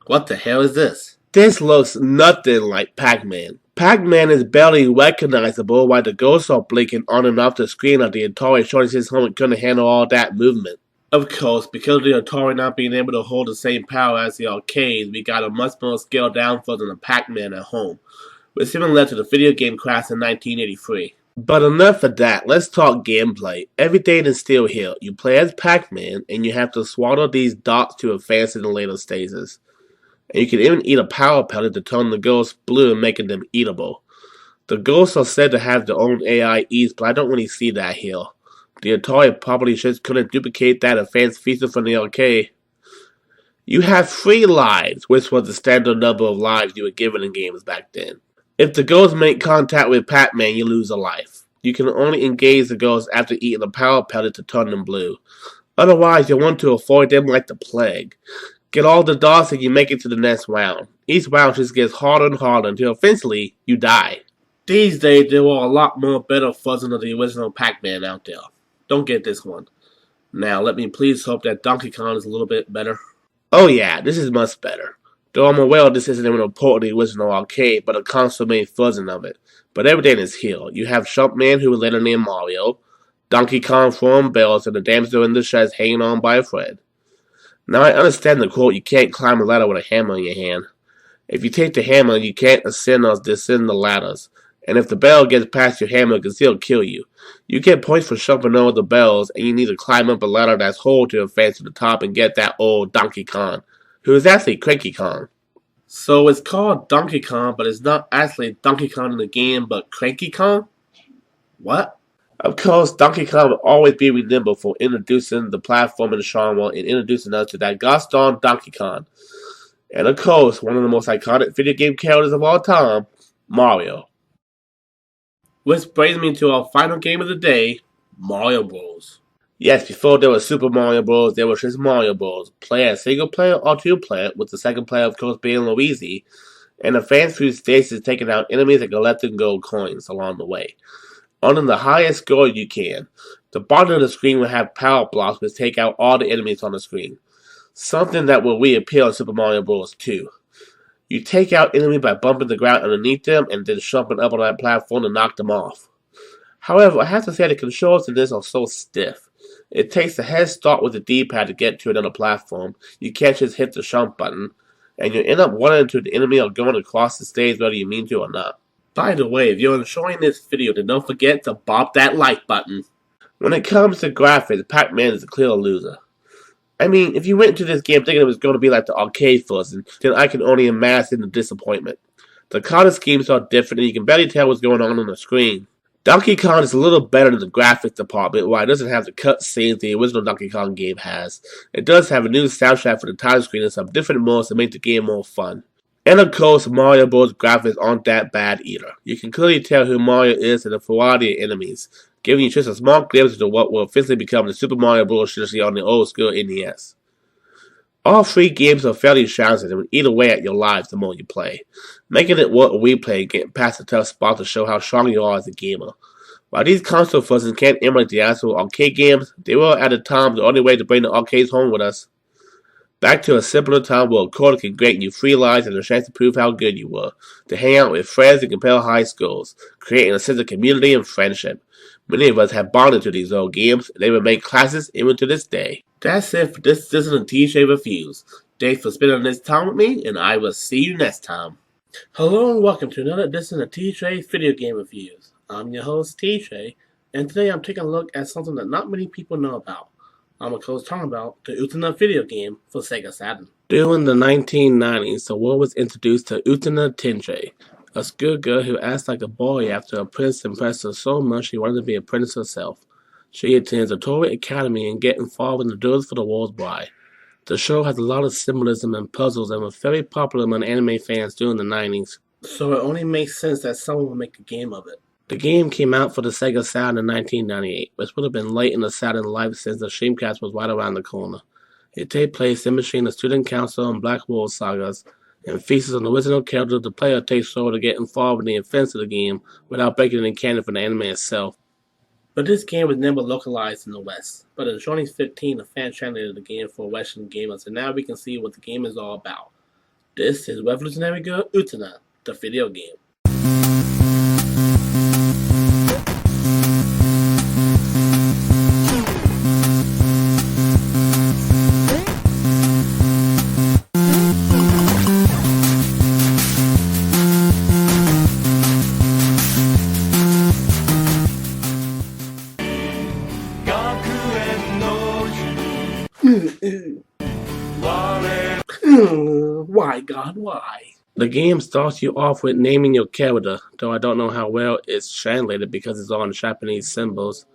What the hell is this? This looks nothing like Pac-Man. Pac-Man is barely recognizable while the ghosts are blinking on and off the screen of the Atari showing his home couldn't handle all that movement. Of course, because of the Atari not being able to hold the same power as the arcades, we got a much more scaled down version of Pac-Man at home, which even led to the video game crash in 1983. But enough of that, let's talk gameplay. Everything is still here. You play as Pac-Man, and you have to swallow these dots to advance in the later stages. And you can even eat a power pellet to turn the ghosts blue and making them eatable. The ghosts are said to have their own AI eats, but I don't really see that here. The Atari probably just couldn't duplicate that advanced feature from the arcade. You have 3 lives, which was the standard number of lives you were given in games back then. If the ghosts make contact with Pac-Man, you lose a life. You can only engage the ghosts after eating a power pellet to turn them blue. Otherwise, you'll want to avoid them like the plague. Get all the dots and you make it to the next round. Each round just gets harder and harder until eventually you die. These days there are a lot more better versions of the original Pac-Man out there. Don't get this one. Now let me please hope that Donkey Kong is a little bit better. Oh yeah, this is much better. Though I'm aware this isn't even a port of the original arcade, but a console-made version of it. But everything is here. You have Jumpman, who was later named Mario, Donkey Kong throwing bells, and the damsel in distress hanging on by a thread. Now I understand the quote, you can't climb a ladder with a hammer in your hand. If you take the hammer, you can't ascend or descend the ladders. And if the bell gets past your hammer, it can still kill you. You get points for jumping over the bells, and you need to climb up a ladder that's whole to advance to the top and get that old Donkey Kong, who is actually Cranky Kong. So it's called Donkey Kong, but it's not actually Donkey Kong in the game, but Cranky Kong? What? Of course, Donkey Kong will always be remembered for introducing the platform in the genre and introducing us to that gosh darn Donkey Kong. And of course, one of the most iconic video game characters of all time, Mario. Which brings me to our final game of the day, Mario Bros. Yes, before there was Super Mario Bros, there was just Mario Bros. Play as single player or 2 player, with the second player of course being Luigi, and advance through stages taking out enemies and collecting gold coins along the way. Earning the highest score you can. The bottom of the screen will have power blocks which take out all the enemies on the screen. Something that will reappear in Super Mario Bros. 2. You take out enemies by bumping the ground underneath them and then jumping up on that platform to knock them off. However, I have to say the controls in this are so stiff. It takes a head start with the D-pad to get to another platform. You can't just hit the jump button, and you end up running into the enemy or going across the stage whether you mean to or not. By the way, if you're enjoying this video, then don't forget to bop that like button. When it comes to graphics, Pac-Man is a clear loser. I mean, if you went into this game thinking it was going to be like the arcade version, then I can only imagine the disappointment. The color schemes are different and you can barely tell what's going on the screen. Donkey Kong is a little better than the graphics department, while it doesn't have the cutscenes the original Donkey Kong game has. It does have a new soundtrack for the title screen and some different modes to make the game more fun. And of course, Mario Bros. Graphics aren't that bad either. You can clearly tell who Mario is in a variety of enemies, giving you just a small glimpse into what will eventually become the Super Mario Bros. You see on the old school NES. All three games are fairly challenging and will eat away at your lives the more you play, making it worth a replay and getting past the tough spots to show how strong you are as a gamer. While these console versions can't emulate the actual arcade games, they were at the time the only way to bring the arcades home with us. Back to a simpler time where a quarter could grant you free lives and a chance to prove how good you were, to hang out with friends and compare high scores, creating a sense of community and friendship. Many of us have bonded to these old games, and they remain classics even to this day. That's it for this Disney TJ Reviews. Thanks for spending this time with me, and I will see you next time. Hello and welcome to another edition of TJ's Video Game Reviews. I'm your host TJ, and today I'm taking a look at something that not many people know about. I'm of course talking about the Utena video game for Sega Saturn. During the 1990s, the world was introduced to Utena Tenjei, a schoolgirl who acts like a boy after a prince impressed her so much she wanted to be a princess herself. She attends a Torii Academy and gets involved in the duels for the world's bride. The show has a lot of symbolism and puzzles and was very popular among anime fans during the 90s. So it only makes sense that someone would make a game of it. The game came out for the Sega Saturn in 1998, which would have been late in the Saturn life since the Dreamcast was right around the corner. It takes place in between the Student Council and Black World sagas, and features an original character the player takes over to get involved in the events of the game without breaking any canon for the anime itself. But this game was never localized in the West. But in 2015, the fan translated the game for Western gamers, and now we can see what the game is all about. This is Revolutionary Girl Utena, the video game. Why, God, why? The game starts you off with naming your character, though I don't know how well it's translated because it's all in Japanese symbols.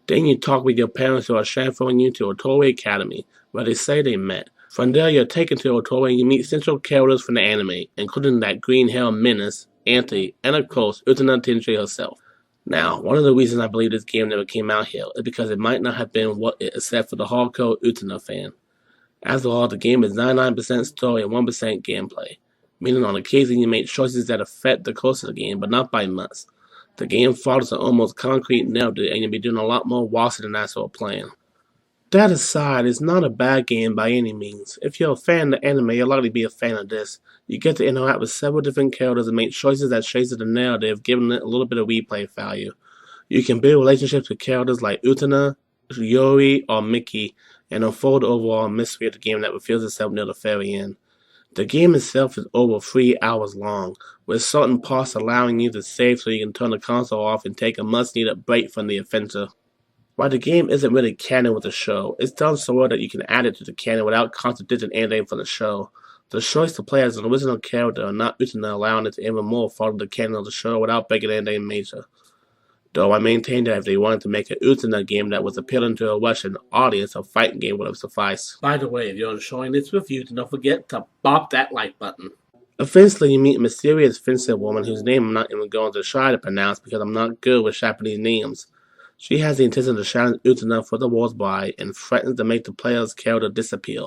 Then you talk with your parents who are transferring you to a Torii Academy, where they say they met. From there, you're taken to a Torii and you meet central characters from the anime, including that green-haired menace, Auntie, and of course, Utena Tenjei herself. Now, one of the reasons I believe this game never came out here is because it might not have been what it is except for the hardcore Utena fan. After all, the game is 99% story and 1% gameplay, meaning on occasion you make choices that affect the course of the game, but not by much. The game follows an almost concrete narrative, and you'll be doing a lot more watching than actual playing. That aside, it's not a bad game by any means. If you're a fan of the anime, you'll likely be a fan of this. You get to interact with several different characters and make choices that shape the narrative, giving it a little bit of replay value. You can build relationships with characters like Utena, Yori, or Mickey, and unfold the overall mystery of the game that reveals itself near the very end. The game itself is over 3 hours long, with certain parts allowing you to save so you can turn the console off and take a much-needed break from the adventure. While the game isn't really canon with the show, it's done so well that you can add it to the canon without contradicting anything from the show. The choice to play as an original character and not Utena allowing it to even more follow the canon of the show without breaking anything major. Though I maintain that if they wanted to make an Utena game that was appealing to a Western audience, a fighting game would have sufficed. By the way, if you're enjoying this review, don't forget to bop that like button. Eventually, you meet a mysterious fencer woman whose name I'm not even going to try to pronounce because I'm not good with Japanese names. She has the intention to challenge Utena for the war's bride and threatens to make the player's character disappear.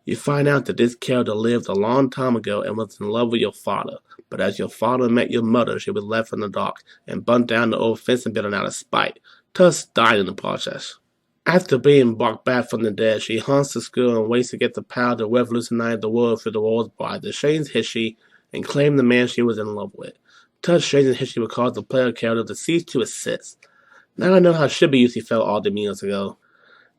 You find out that this character lived a long time ago and was in love with your father, but as your father met your mother, she was left in the dark and burnt down the old fencing building out of spite, thus died in the process. After being brought back from the dead, she haunts the school and waits to get the power to revolutionize the world through the war's bride, to change history and claim the man she was in love with. Thus, changing history will cause the player character to cease to exist. Now I know how Shiba Yusi felt all them years ago.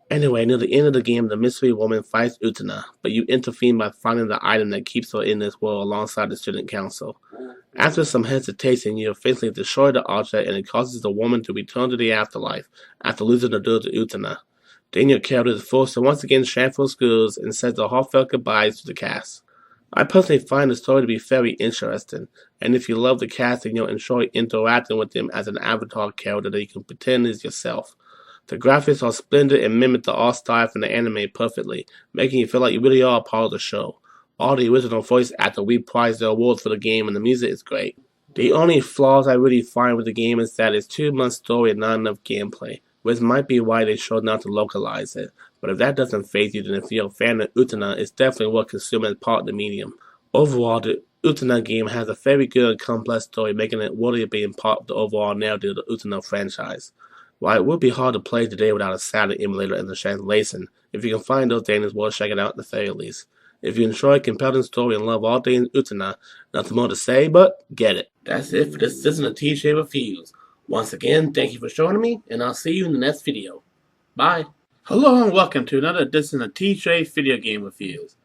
Anyway, near the end of the game, the mystery woman fights Utena, but you intervene by finding the item that keeps her in this world alongside the student council. After some hesitation, you eventually destroy the object and it causes the woman to return to the afterlife after losing the duel to Utena. Daniel Carroll is forced to once again shamble schools and says the heartfelt goodbyes to the cast. I personally find the story to be very interesting, and if you love the casting, you'll enjoy interacting with him as an avatar character that you can pretend is yourself. The graphics are splendid and mimic the art style from the anime perfectly, making you feel like you really are a part of the show. All the original voice actors reprised their awards for the game, and the music is great. The only flaws I really find with the game is that it's too much story and not enough gameplay, which might be why they chose not to localize it. But if that doesn't faze you, then if you're a fan of Utena, it's definitely worth consuming as part of the medium. Overall, the Utena game has a very good and complex story, making it worthy of being part of the overall narrative of the Utena franchise. While it would be hard to play today without a Saturn emulator and the translation, if you can find those games, it's worth checking out at the very least. If you enjoy a compelling story and love all things Utena, nothing more to say but get it. That's it for this Season of TJ Reviews. Once again, thank you for joining me, and I'll see you in the next video. Bye. Hello and welcome to another edition of TJ Video Game Reviews.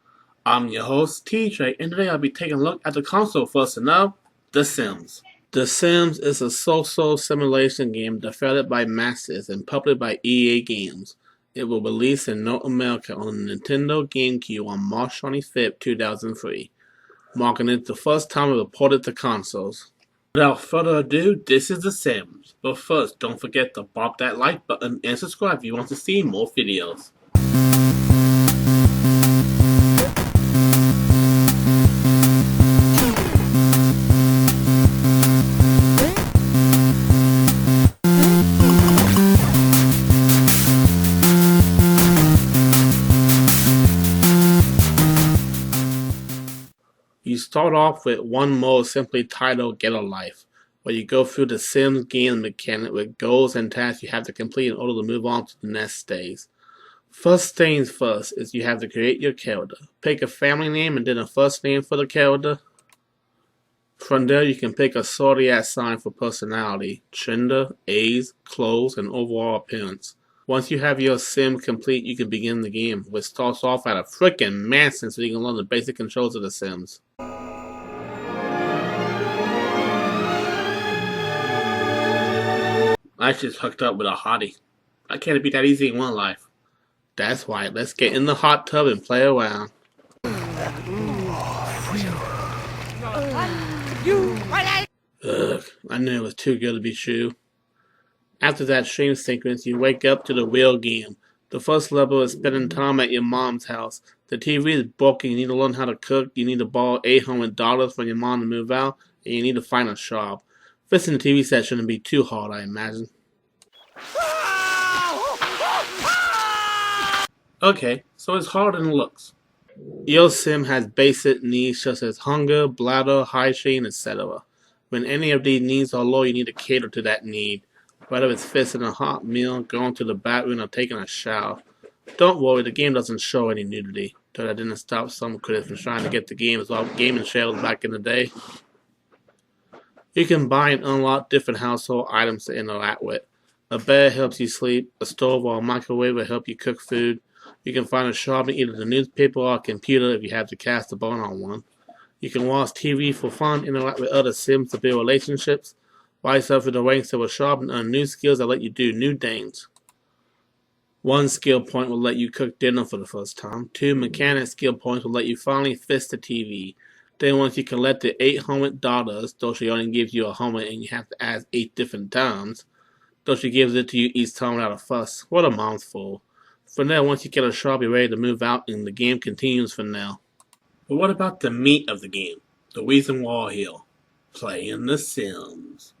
I'm your host, TJ, and today I'll be taking a look at the console first and now, The Sims. The Sims is a social simulation game developed by Masters and published by EA Games. It will release in North America on the Nintendo GameCube on March 25, 2003, marking it the first time it was ported to consoles. Without further ado, this is The Sims. But first, don't forget to pop that like button and subscribe if you want to see more videos. You start off with one mode simply titled Get a Life, where you go through the Sims game mechanic with goals and tasks you have to complete in order to move on to the next stage. First things first is you have to create your character. Pick a family name and then a first name for the character. From there you can pick a zodiac sign for personality, gender, age, clothes, and overall appearance. Once you have your sim complete, you can begin the game, which starts off at a frickin' mansion so you can learn the basic controls of the Sims. I just hooked up with a hottie. I can't be that easy in one life. That's why, let's get in the hot tub and play around. Ugh, I knew it was too good to be true. After that dream sequence, you wake up to the real game. The first level is spending time at your mom's house. The TV is broken, you need to learn how to cook, you need to borrow $800 from your mom to move out, and you need to find a job. Fixing the TV set shouldn't be too hard, I imagine. Okay, so it's harder than it looks. Your sim has basic needs such as hunger, bladder, hygiene, etc. When any of these needs are low, you need to cater to that need. Whether it's fixing a hot meal, going to the bathroom, or taking a shower. Don't worry, the game doesn't show any nudity, though that didn't stop some critics from trying to get the game as well gaming shells back in the day. You can buy and unlock different household items to interact with. A bed helps you sleep, a stove or a microwave will help you cook food. You can find a shop in either the newspaper or a computer if you have to cast a bone on one. You can watch TV for fun, interact with other Sims to build relationships. Rise up in the ranks of a shop and earn new skills that let you do new things. One skill point will let you cook dinner for the first time. 2 mechanic skill points will let you finally fix the TV. Then once you collect the $800, though she only gives you $100 and you have to ask 8 different times, though she gives it to you each time without a fuss. What a mouthful. From there, once you get a shop, you're ready to move out and the game continues from now. But what about the meat of the game? The reason we're all here. Playing The Sims.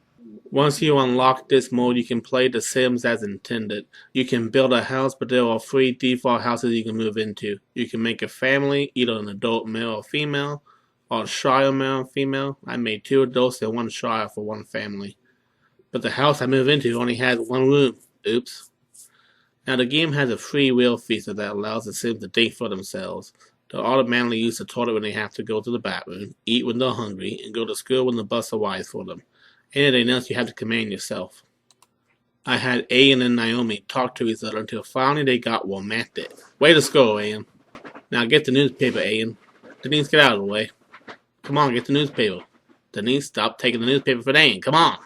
Once you unlock this mode, you can play The Sims as intended. You can build a house, but there are 3 default houses you can move into. You can make a family, either an adult male or female, or a child male and female. I made 2 adults and 1 child for 1 family. But the house I move into only has 1 room. Oops. Now the game has a free will feature that allows the Sims to think for themselves. They'll automatically use the toilet when they have to go to the bathroom, eat when they're hungry, and go to school when the bus arrives for them. Anything else you have to command yourself. I had Ian and Naomi talk to each other until finally they got romantic. Way to go, Ian. Now get the newspaper, Ian. Denise, get out of the way. Come on, get the newspaper. Denise, stop taking the newspaper for Ian. Come on.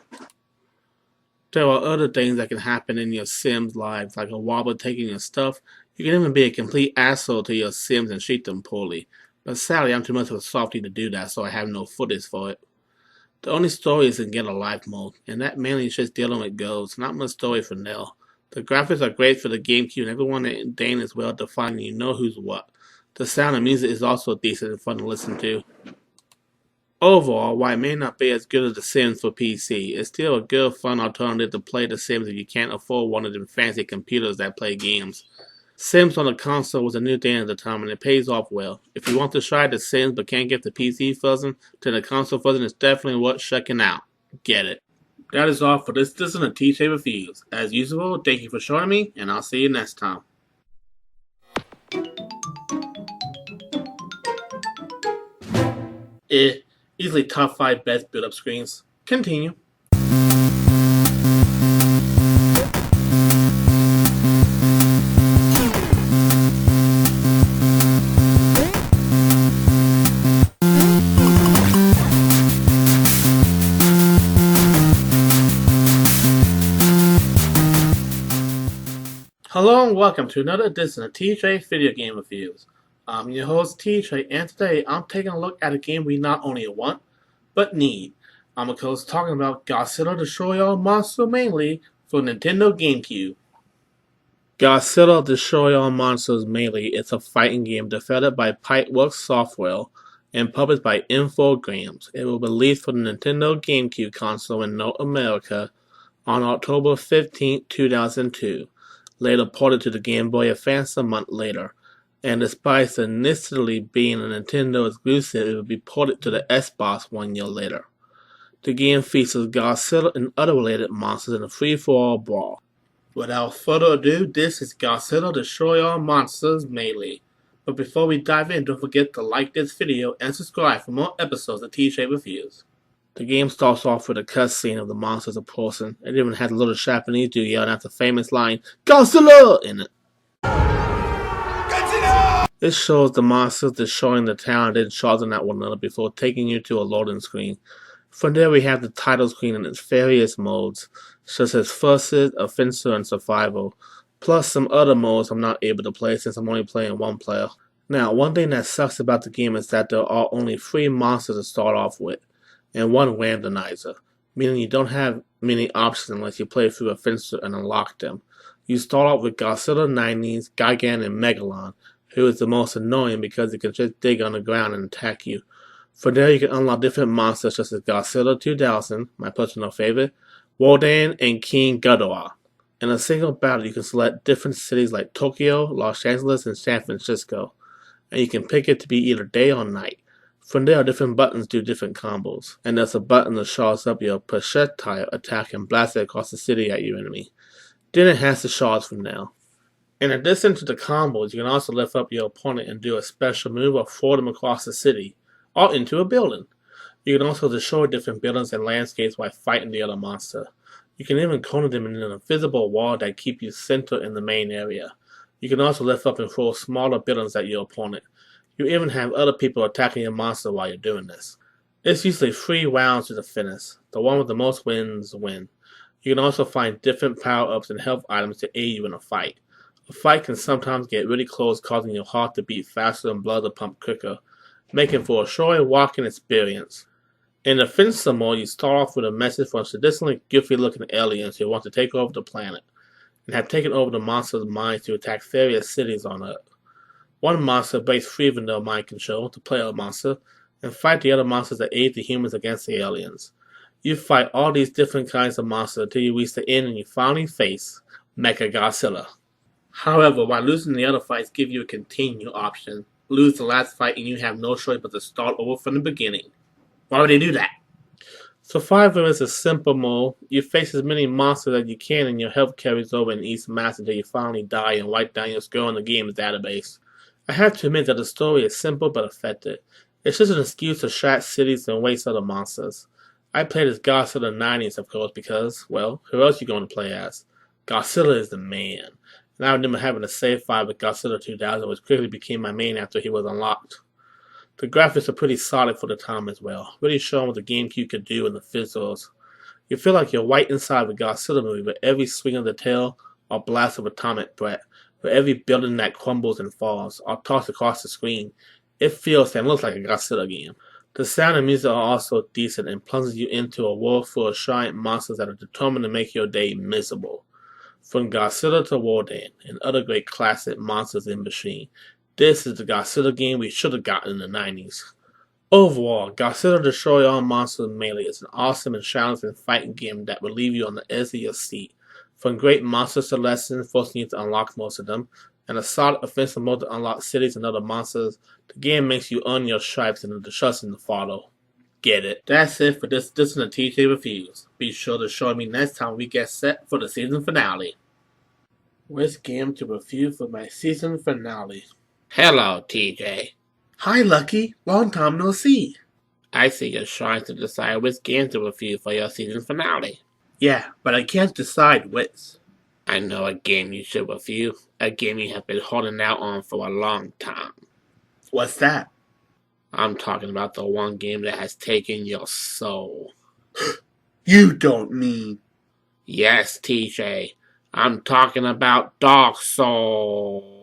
There are other things that can happen in your Sims lives, like a wobble taking your stuff. You can even be a complete asshole to your Sims and treat them poorly. But sadly, I'm too much of a softie to do that, so I have no footage for it. The only story is in Get a Life mode, and that mainly is just dealing with ghosts, not much story for Nell. The graphics are great for the GameCube, and everyone in Dane is well defined and you know who's what. The sound and music is also decent and fun to listen to. Overall, while it may not be as good as The Sims for PC, it's still a good fun alternative to play The Sims if you can't afford one of them fancy computers that play games. Sims on the console was a new thing at the time and it pays off well. If you want to try The Sims but can't get the PC version, then the console version is definitely worth checking out. Get it. That is all for this edition of TJ Reviews. As usual, thank you for joining me, and I'll see you next time. Easily top 5 best build-up screens. Continue. Hello and welcome to another edition of TJ Video Game Reviews. I'm your host TJ, and today I'm taking a look at a game we not only want, but need. I'm of course talking about Godzilla Destroy All Monsters Mainly for Nintendo GameCube. Godzilla Destroy All Monsters Melee is a fighting game developed by Pipeworks Software and published by Infogrames. It will be released for the Nintendo GameCube console in North America on October 15, 2002. Later ported to the Game Boy Advance a month later, and despite initially being a Nintendo exclusive, it would be ported to the Xbox 1 year later. The game features Godzilla and other related monsters in a free-for-all brawl. Without further ado, this is Godzilla Destroy All Monsters Melee. But before we dive in, don't forget to like this video and subscribe for more episodes of TJ Reviews. The game starts off with a cutscene of the monsters approaching. It even has a little Japanese dude yelling out the famous line, Godzilla! In it. Godzilla! This shows the monsters destroying the town and then charging at one another before taking you to a loading screen. From there we have the title screen in its various modes, such as Versus, Offensive, and Survival, plus some other modes I'm not able to play since I'm only playing one player. Now, one thing that sucks about the game is that there are only 3 monsters to start off with, and 1 randomizer, meaning you don't have many options unless you play through Offensive and unlock them. You start off with Godzilla 90s, Gigan, and Megalon, who is the most annoying because it can just dig on the ground and attack you. From there you can unlock different monsters such as Godzilla 2000, my personal favorite, Wodan, and King Ghidorah. In a single battle you can select different cities like Tokyo, Los Angeles, and San Francisco, and you can pick it to be either day or night. From there, different buttons do different combos, and there's a button that charges up your projectile attack and blast it across the city at your enemy. Then it has to charge from now. In addition to the combos, you can also lift up your opponent and do a special move or throw them across the city, or into a building. You can also destroy different buildings and landscapes while fighting the other monster. You can even corner them in an invisible wall that keep you centered in the main area. You can also lift up and throw smaller buildings at your opponent. You even have other people attacking your monster while you're doing this. It's usually 3 rounds to the finish. The one with the most wins win. You can also find different power-ups and health items to aid you in a fight. A fight can sometimes get really close, causing your heart to beat faster and blood to pump quicker, making for a short walking experience. In offensive mode, you start off with a message from traditionally goofy-looking aliens who want to take over the planet, and have taken over the monster's minds to attack various cities on Earth. One monster breaks free from their mind control, the player monster, and fight the other monsters that aid the humans against the aliens. You fight all these different kinds of monsters until you reach the end and you finally face Mechagodzilla. However, while losing the other fights give you a continue option, lose the last fight and you have no choice but to start over from the beginning. Why would they do that? Survival is a simple mode. You face as many monsters as you can and your health carries over in each match until you finally die and write down your score in the game's database. I have to admit that the story is simple but effective. It's just an excuse to shot cities and waste other monsters. I played as Godzilla 90s, of course, because, well, who else you going to play as? Godzilla is the man. And I remember having a save file with Godzilla 2000, which quickly became my main after he was unlocked. The graphics are pretty solid for the time as well, really showing what the GameCube could do in the visuals. You feel like you're right inside of a Godzilla movie with every swing of the tail or blast of atomic breath, with every building that crumbles and falls or tossed across the screen. It feels and looks like a Godzilla game. The sound and music are also decent and plunges you into a world full of giant monsters that are determined to make your day miserable. From Godzilla to Wodan and other great classic monsters in between, this is the Godzilla game we should have gotten in the 90s. Overall, Godzilla Destroy All Monsters Melee is an awesome and challenging fighting game that will leave you on the edge of your seat. From great monsters to lessons, forcing you to unlock most of them, and a solid offensive mode to unlock cities and other monsters, the game makes you earn your stripes and the destruction to follow. Get it? That's it for this edition of TJ Reviews. Be sure to join me next time we get set for the season finale. Which game to review for my season finale? Hello, TJ. Hi, Lucky. Long time no see. I see you're trying to decide which game to review for your season finale. Yeah, but I can't decide which. I know a game you should review. A game you have been holding out on for a long time. What's that? I'm talking about the one game that has taken your soul. You don't mean... Yes, TJ. I'm talking about Dark Souls.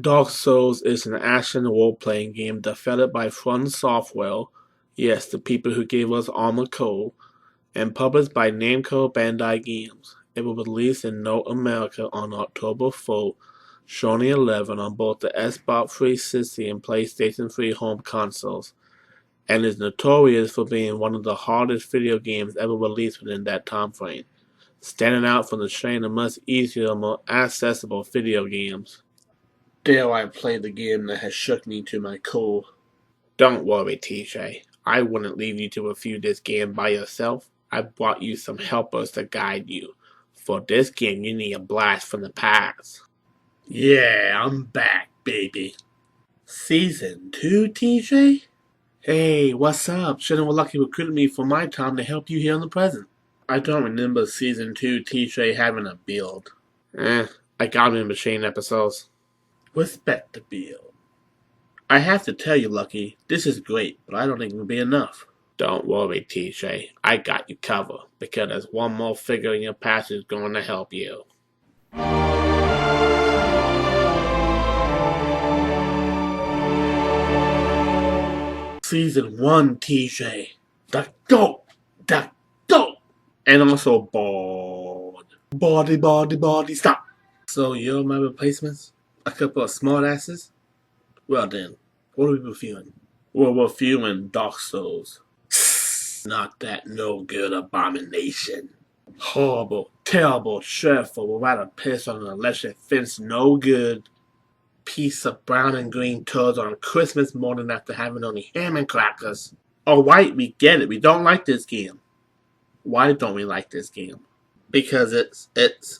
Dark Souls is an action role-playing game developed by From Software, yes, the people who gave us Armored Core, and published by Namco Bandai Games. It was released in North America on October 4, 2011 on both the Xbox 360 and PlayStation 3 home consoles, and is notorious for being one of the hardest video games ever released within that time frame, standing out from the chain of much easier, more accessible video games. Dare I play the game that has shook me to my core? Don't worry, TJ. I wouldn't leave you to review this game by yourself. I brought you some helpers to guide you. For this game, you need a blast from the past. Yeah, I'm back, baby. Season 2, TJ? Hey, what's up? Shouldn't Lucky recruited me for my time to help you here in the present. I don't remember Season 2 TJ having a build. I got him in between episodes. Respect the build. I have to tell you, Lucky, this is great, but I don't think it'll be enough. Don't worry, TJ. I got you covered, because there's one more figure in your passage going to help you. Season 1, TJ. The GOAT! The GOAT! And also bored. Body, stop! So you're my replacements? A couple of smartasses? Well then, what are we reviewing? We're reviewing Dark Souls. Not that no good abomination. Horrible, terrible, dreadful, without a piss on an electric fence, no good. Piece of brown and green turds on Christmas morning after having only ham and crackers. Alright, we get it. We don't like this game. Why don't we like this game? Because it's...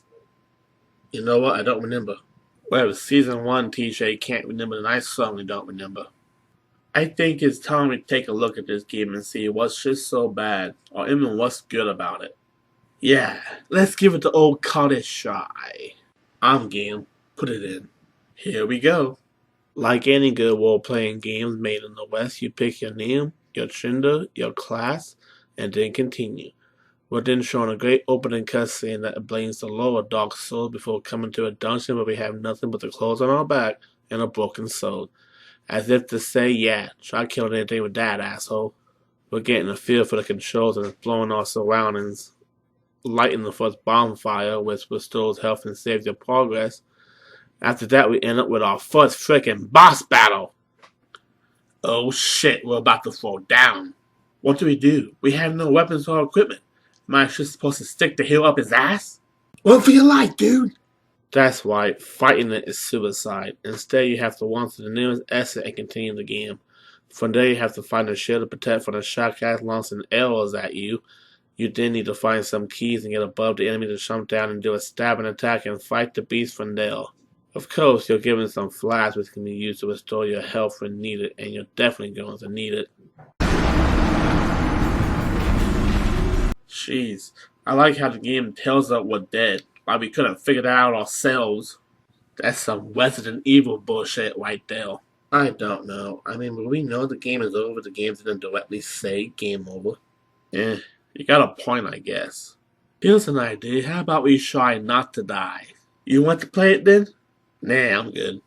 You know what? I don't remember. Well, Season 1 TJ can't remember, and I certainly don't remember. I think it's time we take a look at this game and see what's just so bad, or even what's good about it. Yeah, let's give it the old cottage try. I'm game. Put it in. Here we go. Like any good role-playing games made in the West, you pick your name, your gender, your class, and then continue. We're then shown a great opening cutscene that blames the lower Dark Souls before coming to a dungeon where we have nothing but the clothes on our back and a broken sword. As if to say, yeah, try killing anything with that, asshole. We're getting a feel for the controls and exploring our surroundings. Lighting the first bonfire, which restores health and saves your progress. After that, we end up with our first frickin' boss battle. Oh shit, we're about to fall down. What do? We have no weapons or equipment. Am I just supposed to stick the hill up his ass? Run for your life, dude! That's right, fighting it is suicide. Instead, you have to run to the nearest exit and continue the game. From there, you have to find a shield to protect from the shock-ass launching arrows at you. You then need to find some keys and get above the enemy to jump down and do a stabbing attack and fight the beast from there. Of course, you're given some flasks which can be used to restore your health when needed, and you're definitely going to need it. Jeez, I like how the game tells us we're dead, but we couldn't figure that out ourselves. That's some Resident Evil bullshit right there. I don't know. I mean, when we know the game is over, the game didn't directly say game over. Eh, you got a point, I guess. Here's an idea. How about we try not to die? You want to play it then? Nah, I'm good.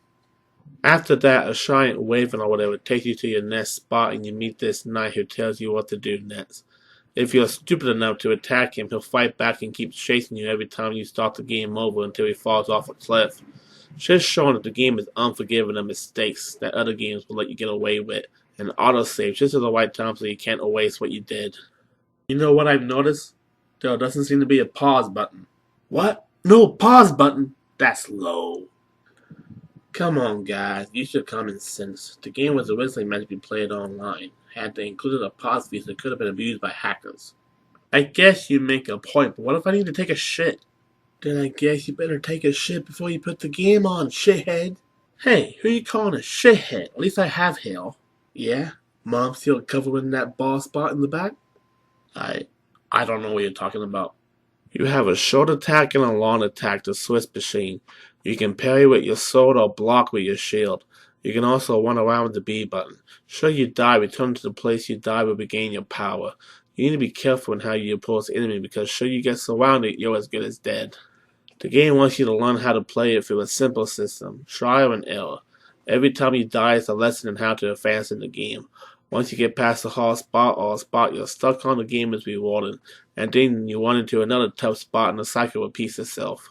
After that, a giant wyvern or whatever takes you to your next spot and you meet this knight who tells you what to do next. If you're stupid enough to attack him, he'll fight back and keep chasing you every time you start the game over until he falls off a cliff. Just showing that the game is unforgiving of mistakes that other games will let you get away with, and autosave just at the right time so you can't erase what you did. You know what I've noticed? There doesn't seem to be a pause button. What? No pause button? That's low. Come on, guys, use your common sense. The game was originally meant to be played online. Had they included a pause feature, it could have been abused by hackers. I guess you make a point, but what if I need to take a shit? Then I guess you better take a shit before you put the game on, shithead. Hey, who you calling a shithead? At least I have hair. Yeah? Mom still covering that bald spot in the back? I don't know what you're talking about. You have a short attack and a long attack, the Swiss machine. You can parry with your sword or block with your shield. You can also run around with the B button. Should you die, return to the place you died will regain your power. You need to be careful in how you approach the enemy because should you get surrounded, you're as good as dead. The game wants you to learn how to play it through a simple system, trial and error. Every time you die is a lesson in how to advance in the game. Once you get past the hard spot or a spot you're stuck on, the game is rewarding, and then you run into another tough spot and the cycle repeats itself.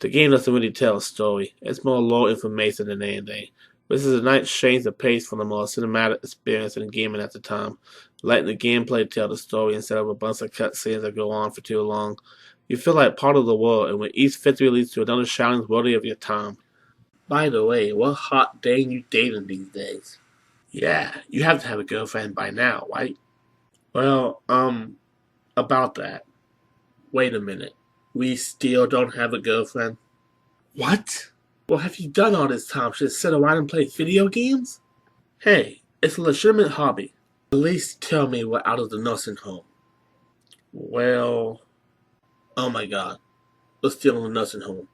The game doesn't really tell a story, it's more lore information than anything. This is a nice change of pace from the more cinematic experience in gaming at the time, letting the gameplay tell the story instead of a bunch of cutscenes that go on for too long. You feel like part of the world, and when each victory leads to another challenge worthy of your time. By the way, what hot dang you dating these days? Yeah, you have to have a girlfriend by now, right? Well, about that. Wait a minute. We still don't have a girlfriend? What? What have you done all this time? Just sit around and play video games? Hey, it's a legitimate hobby. At least tell me we're out of the nursing home. Well, oh my god. We're still in the nursing home.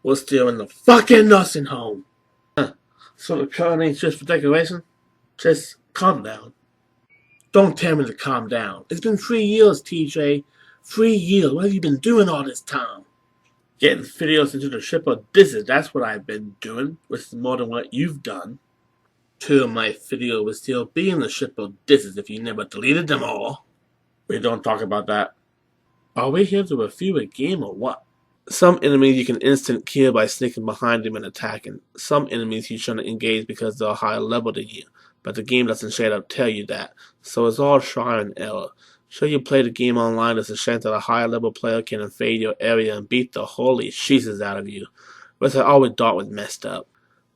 We're still in the fucking nursing home! So the car ain't just for decoration? Just calm down. Don't tell me to calm down. It's been 3 years, TJ. 3 years. What have you been doing all this time? Getting videos into the ship of disses. That's what I've been doing, which is more than what you've done. 2 of my videos would still be in the ship of disses if you never deleted them all. We don't talk about that. Are we here to review a game or what? Some enemies you can instant kill by sneaking behind them and attacking. Some enemies you shouldn't engage because they're higher level than you, but the game doesn't straight up tell you that, so it's all trial and error. Sure, you play the game online, there's a chance that a higher level player can invade your area and beat the holy Jesus out of you, which I always thought was messed up.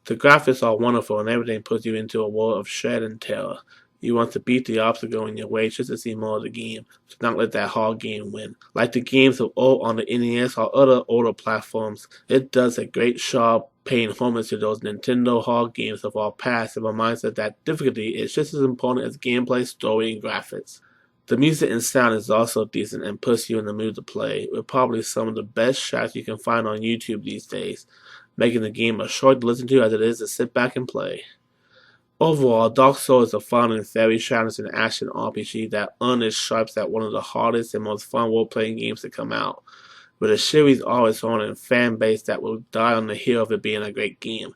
The graphics are wonderful and everything puts you into a world of shred and terror. You want to beat the obstacle in your way just to see more of the game, to not let that hard game win. Like the games of old on the NES or other older platforms, it does a great job paying homage to those Nintendo hard games of our past and reminds us that difficulty is just as important as gameplay, story, and graphics. The music and sound is also decent and puts you in the mood to play, with probably some of the best shots you can find on YouTube these days, making the game as short to listen to as it is to sit back and play. Overall, Dark Souls is a fun and very challenging action RPG that earned its stripes as one of the hardest and most fun role-playing games to come out, with a series all its own and fan base that will die on the hill of it being a great game.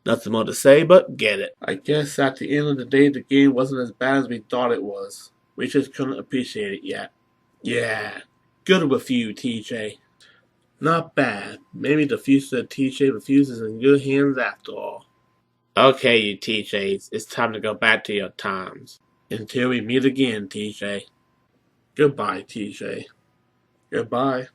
Nothing more to say, but get it. I guess at the end of the day, the game wasn't as bad as we thought it was. We just couldn't appreciate it yet. Yeah, good with you, TJ. Not bad. Maybe the future of TJ refuses in good hands after all. Okay, you TJs, it's time to go back to your times. Until we meet again, TJ. Goodbye, TJ. Goodbye.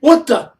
What the?